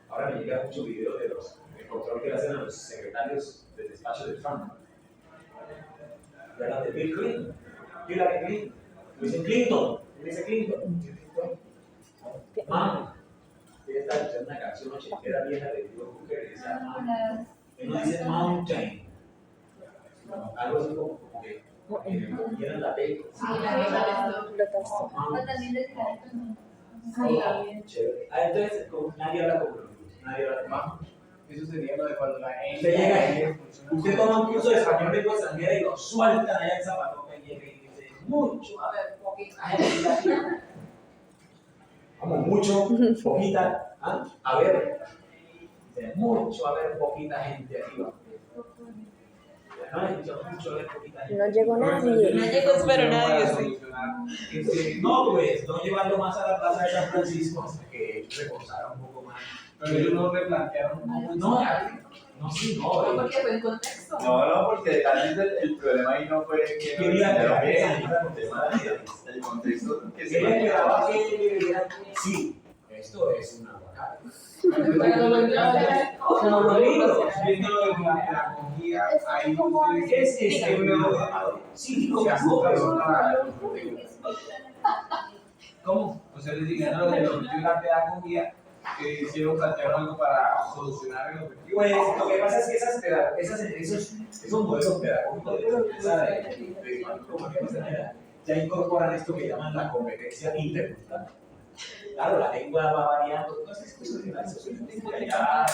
Ahora me llega mucho video de del control que le hacen a los secretarios del despacho de Trump. Y hablan de Bill Clinton. Hillary Clinton. Lo dicen Clinton. ¿Qué dice Clinton? Mami. Ella está escuchando una canción ochentera vieja de Dios Booker que decía Mami. Él no dice Mountain. Algo así como que tienen la T. Sí, la verdad O también de diferentes Chévere. Entonces, nadie habla con los nadie habla con mamá. Eso sería lo de cuando la Usted llega ahí, usted toma un curso de español lengua extranjera y lo sueltan allá en Zapatoca y llega y dice, mucho, a ver, poquita gente. Como mucho, poquita, ¿ah? A ver, dice, mucho, a ver, poquita gente aquí va. No he escuchado mucho, a ver, poquita gente. no llegó nadie. No llegó, pero nadie, sí. No, pues, no llevarlo más a la plaza de San Francisco hasta que ellos reforzaran un poco más. Pero ellos no replantearon cómo No, no, sí, no. No, porque fue en contexto. No, porque tal vez el problema ahí no fue que no Quería entendieron que bien, la el contexto que se Ella esperaba que le dijeran, sí, esto es un aguacate. Pero lo encontraron. Como los libros. viendo lo de la acogida, ahí Es sí, como las cosas. ¿Cómo? o sea, les dijeron lo de los de la pedagogía, que hicieron plantear algo para solucionar el objetivo. Pues lo que pasa es que esos modelos pedagógicos de enseñanza ya incorporan esto que llaman la competencia intercultural. Claro, la lengua va variando, no es cuestión sociolingüística, ya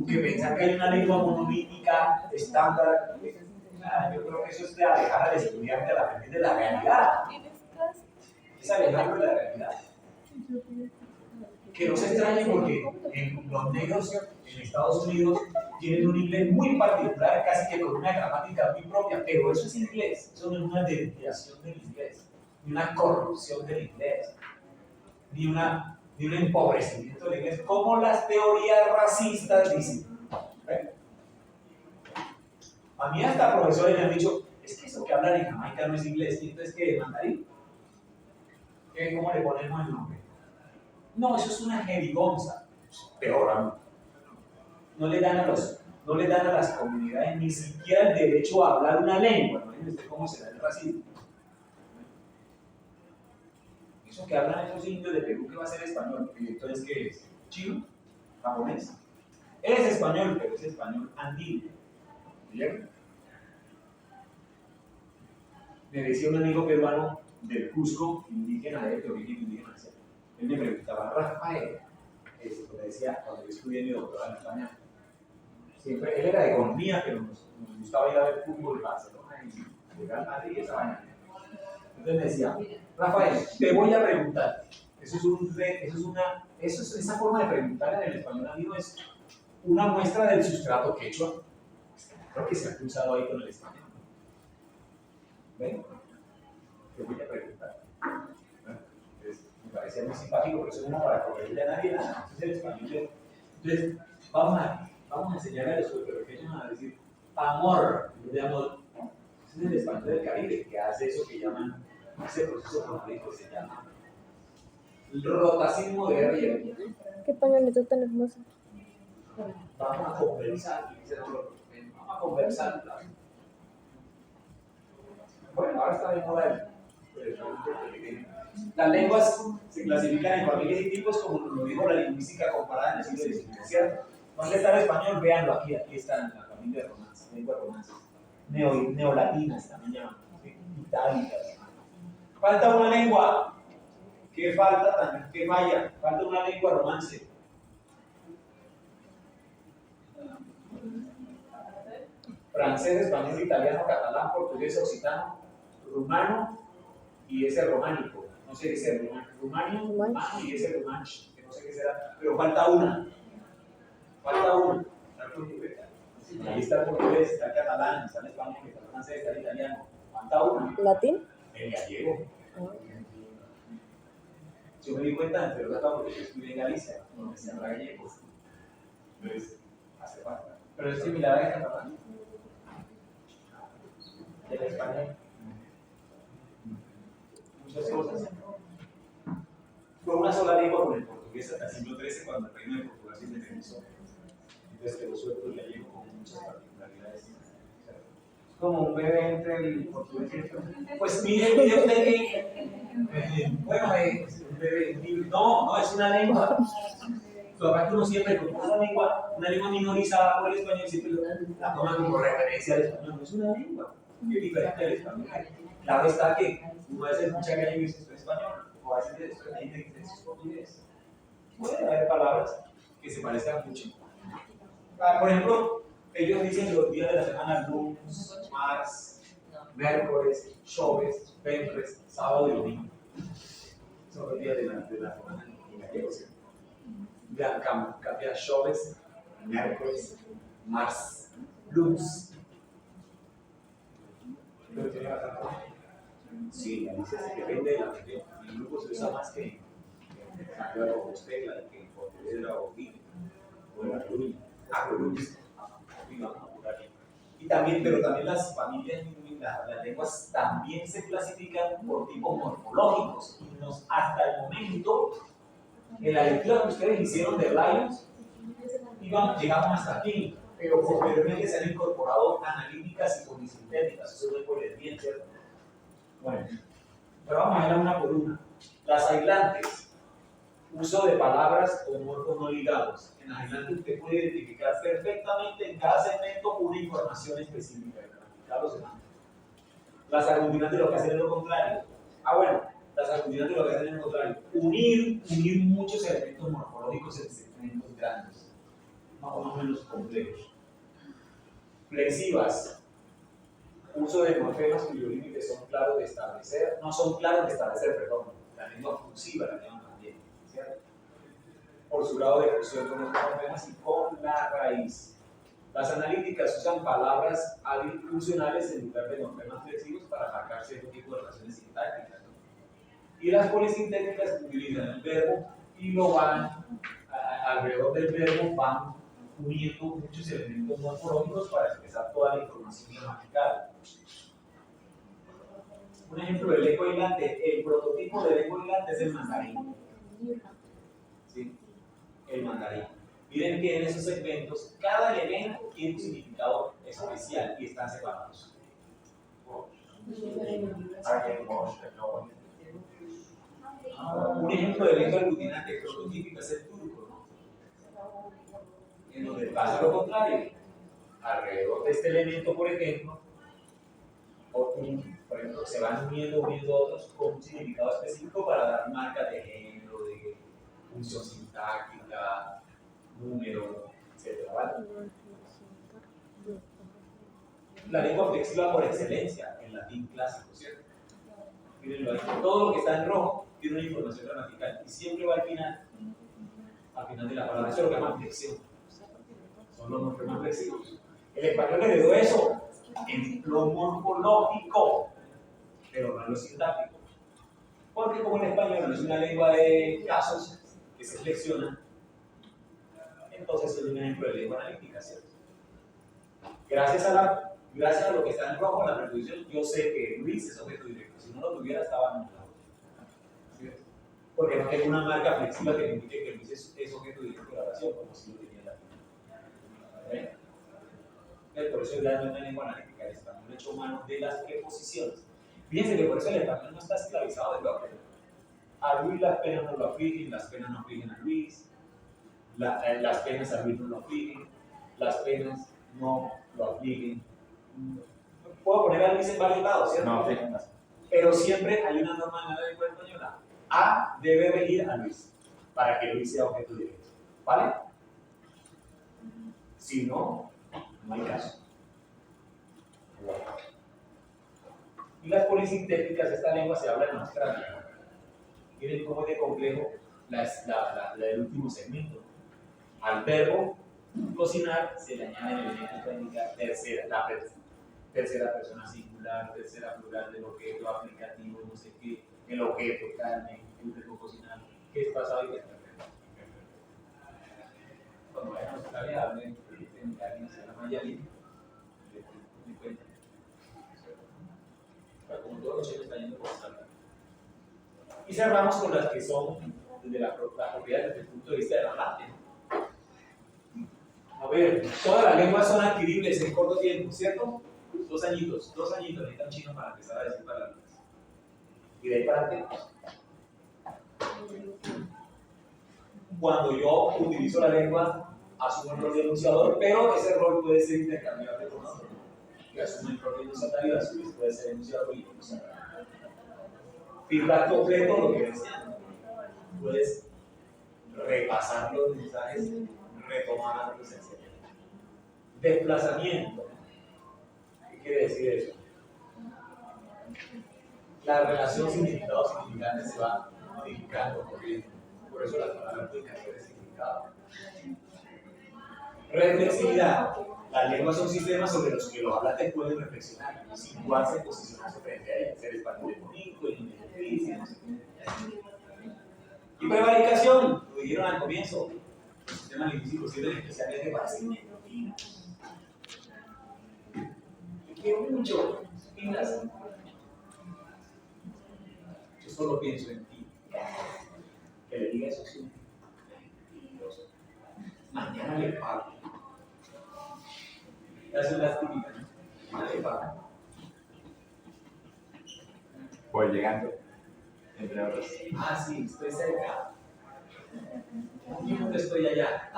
que pensar que hay una lengua monolítica, estándar, yo creo que eso es de alejar al estudiante a la de la realidad. Es alejarlo de la realidad. Que no se extrañe porque los negros en Estados Unidos tienen un inglés muy particular, casi que con una gramática muy propia, pero eso es inglés, eso no es una desviación del inglés, ni una corrupción del inglés, ni un empobrecimiento del inglés, como las teorías racistas dicen. ¿Ven? A mí hasta profesores me han dicho, es que eso que hablan en Jamaica no es inglés, ¿y entonces qué? ¿Mandarín? ¿Cómo le ponemos el nombre? No, eso es una jerigonza. Peor aún. No le dan a las comunidades ni siquiera el derecho a hablar una lengua. Imagínense cómo será el racismo. Eso que hablan esos indios de Perú que va a ser español. ¿Y entonces qué es? ¿Chino? ¿Japonés? Es español, pero es español andino. ¿Bien? Me decía un amigo peruano del Cusco, indígena, de origen indígena. Él me preguntaba, Rafael, eso me decía cuando yo estudié mi doctorado en España. Siempre, él era de economía, pero nos gustaba ir a ver fútbol en Barcelona y llegar a Madrid y esa vaina. Entonces me decía, Rafael, te voy a preguntar. Esa forma de preguntar en el español andino es una muestra del sustrato quechua. Creo que se ha cruzado ahí con el español. ¿Ven? Te voy a preguntar. Me parecía muy simpático, pero eso no era para corregirle a nadie nada. Es el español. Entonces, vamos a enseñarle a los puertorriqueños a decir amor, de amor. Ese es el español del Caribe, que hace eso que llaman, ese proceso conflicto se llama rotacismo de guerrilla. Qué pañoleta tan hermosa. Vamos a conversar, dice el otro. Vamos a conversar. Bueno, ahora está de moda Las lenguas se clasifican en familias y tipos como nos lo dijo la lingüística comparada en el siglo XIX, ¿cierto? ¿Dónde está el español? Véanlo aquí está en la familia de romances, lenguas romances. Neolatinas también llaman, ¿sí? Itálicas. Falta una lengua. ¿Qué falta también? ¿Qué falla? Falta una lengua romance. Francés, español, italiano, catalán, portugués, occitano, rumano y ese románico. No sé qué es rumano y ese romanche, que no sé qué será, pero falta una. Falta una. Ahí está el portugués, está el catalán, está el español, está el francés, está el italiano. Falta una. ¿Latín? El gallego. Yo me di cuenta entre los datos porque yo estudié en Galicia, donde se habla gallego. Entonces, hace falta. Pero es similar a catalán. El español. Muchas cosas. Fue una sola lengua con el portugués hasta el siglo XIII, cuando el reino de Portugal se independizó. Entonces quedó suelto el gallego con muchas particularidades. Como un bebé entre el portugués y el español. Pues mire usted que, bueno, un bebé, no, es una lengua. Aparte uno siempre, como una lengua minorizada por el español, siempre la toma como referencia al español. No es una lengua, es diferente al español. Claro está que uno a veces escucha que alguien dice esto es español, o a veces hay gente que dice esto es portugués. Puede haber palabras que se parezcan mucho. Por ejemplo, ellos dicen los días de la semana: lunes, martes, miércoles, jueves, viernes, sábado y domingo. Son los días de la semana en gallego, ¿sí? Cambia jueves, miércoles, martes, lunes. Pero tiene bastante. Sí, depende de la región. En grupos se usa más que en Santiago de Compostela, que en Pontevedra o en La Coruña. Y también, pero también las familias, las lenguas también se clasifican por tipos morfológicos. Y hasta el momento, en la lectura que ustedes hicieron de Lyons, llegamos hasta aquí, pero posteriormente se han incorporado analíticas y polisintéticas. Eso no es por el bien, ¿cierto? Bueno, pero vamos a ver una por una. Las aislantes. Uso de palabras o morfos no ligados. En adelante usted puede identificar perfectamente en cada segmento una información específica. Las aglutinantes lo que hacen es lo contrario. Bueno, las aglutinantes lo que hacen es lo contrario. Unir muchos elementos morfológicos en segmentos grandes, más o menos complejos. Flexivas. Uso de morfemas cuyos límites son claros de establecer. No son claros de establecer, perdón. La lengua fusiva la llaman también, ¿cierto? Por su grado de fusión con los morfemas y con la raíz. Las analíticas usan palabras funcionales en lugar de morfemas flexivos para marcar cierto tipo de relaciones sintácticas, ¿no? Y las polisintéticas utilizan el verbo y lo van, alrededor del verbo, van uniendo muchos elementos morfológicos para expresar toda la información gramatical. Un ejemplo de lengua aislante, el prototipo de lengua aislante es el mandarín. ¿Sí? El mandarín. Miren que en esos segmentos cada elemento tiene un significado especial y están separados. Un ejemplo de lengua aglutinante prototípica es el turco, ¿no? En donde pasa lo contrario. Alrededor de este elemento, por ejemplo, se van uniendo otros con un significado específico para dar marcas de género, de función sintáctica, número, etc. ¿Vale? La lengua flexiva por excelencia, el latín clásico, ¿cierto? Mírenlo ahí. Todo lo que está en rojo tiene una información gramatical y siempre va al final de la palabra. Eso es lo que llaman flexión. Son los morfemas flexivos. El español heredó eso en lo morfológico, pero no en lo sintáctico. Porque como el español es una lengua de casos que se flexionan, entonces es un ejemplo de lengua analítica, ¿cierto? Gracias a lo que está en rojo en la preposición, yo sé que Luis es objeto directo. Si no lo tuviera, estaba anulado. ¿Cierto? Porque no tengo una marca flexiva que me indique que Luis es objeto directo de la oración, como si lo tenía la Por eso es una lengua analítica. El español hecho mano de las preposiciones. Fíjense que por eso el español no está esclavizado del otro. A Luis las penas no lo afligen, las penas no afligen a Luis, las penas a Luis no lo afligen, las penas no lo afligen. Puedo poner a Luis en varios lados, ¿cierto? No, sí. Pero siempre hay una norma en la lengua española. A debe regir a Luis para que Luis sea objeto directo. ¿Vale? Si no, no hay caso. Y las polisintéticas, esta lengua se habla en Australia. Miren cómo es de complejo el último segmento. Al verbo cocinar se le añade el elemento técnica tercera persona singular, tercera plural del objeto aplicativo, no sé qué, el objeto, carne, el verbo cocinar, qué es pasado y qué es presente. Cuando vayan a Australia, hablen de alguien que se llama Yali, me cuentan. Como todos los chicos están yendo por Australia. Y cerramos con las que son desde la propiedad desde el punto de vista de la parte. A ver, todas las lenguas son adquiribles en corto tiempo, ¿cierto? 2 añitos, necesitan chino para empezar a decir palabras. Y de ahí para adelante, cuando yo utilizo la lengua, asumo el rol de enunciador, pero ese rol puede ser intercambiable con otro. Que asume el rol de enunciatario, a su vez puede ser enunciador y enunciador. Feedback completo, lo que decían. Puedes repasar los mensajes, retomar los esenciales. Desplazamiento. ¿Qué quiere decir eso? La relación significado-significante se va modificando, por eso las palabras pueden cambiar de significado. Reflexividad. Las lenguas son sistemas sobre los que los hablantes pueden reflexionar y situarse, posicionarse frente a ellas. Ser español es bonito, es difícil, no sé qué. Y prevaricación, lo dijeron al comienzo, el sistema lingüístico sirve especialmente para significar. Quiero mucho, pilas. Yo solo pienso en ti. Que le diga eso sí. Mañana le pago. Esas son las típicas. Mañana le pago. Voy llegando, entre otros. Ah, sí, estoy cerca. Y no estoy allá.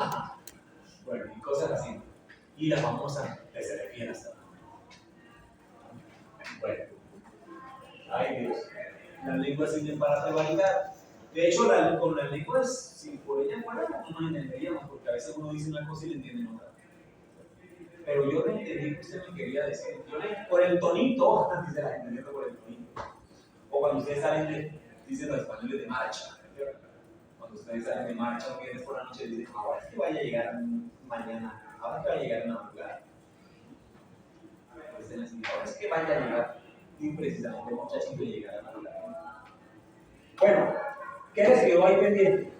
Bueno, y cosas así. Y la famosa que se refiere hasta. Bueno. Ay Dios. Las lenguas sirven para prevaricar. De hecho, con las lenguas, si por ellas fuera, no nos entenderíamos, porque a veces uno dice una cosa y le entienden otra. Pero yo le entendí que usted me quería decir. Por el tonito, dice la gente, por el tonito. O cuando ustedes salen dicen los españoles de marcha. Cuando ustedes salen de marcha, que es por la noche, dicen, ahora es que vaya a llegar mañana, ahora es que vaya a llegar en la madrugada. Ahora es que vaya a llegar, y precisamente muchachito llegar a la madrugada. Bueno, ¿qué les quedó ahí pendiente?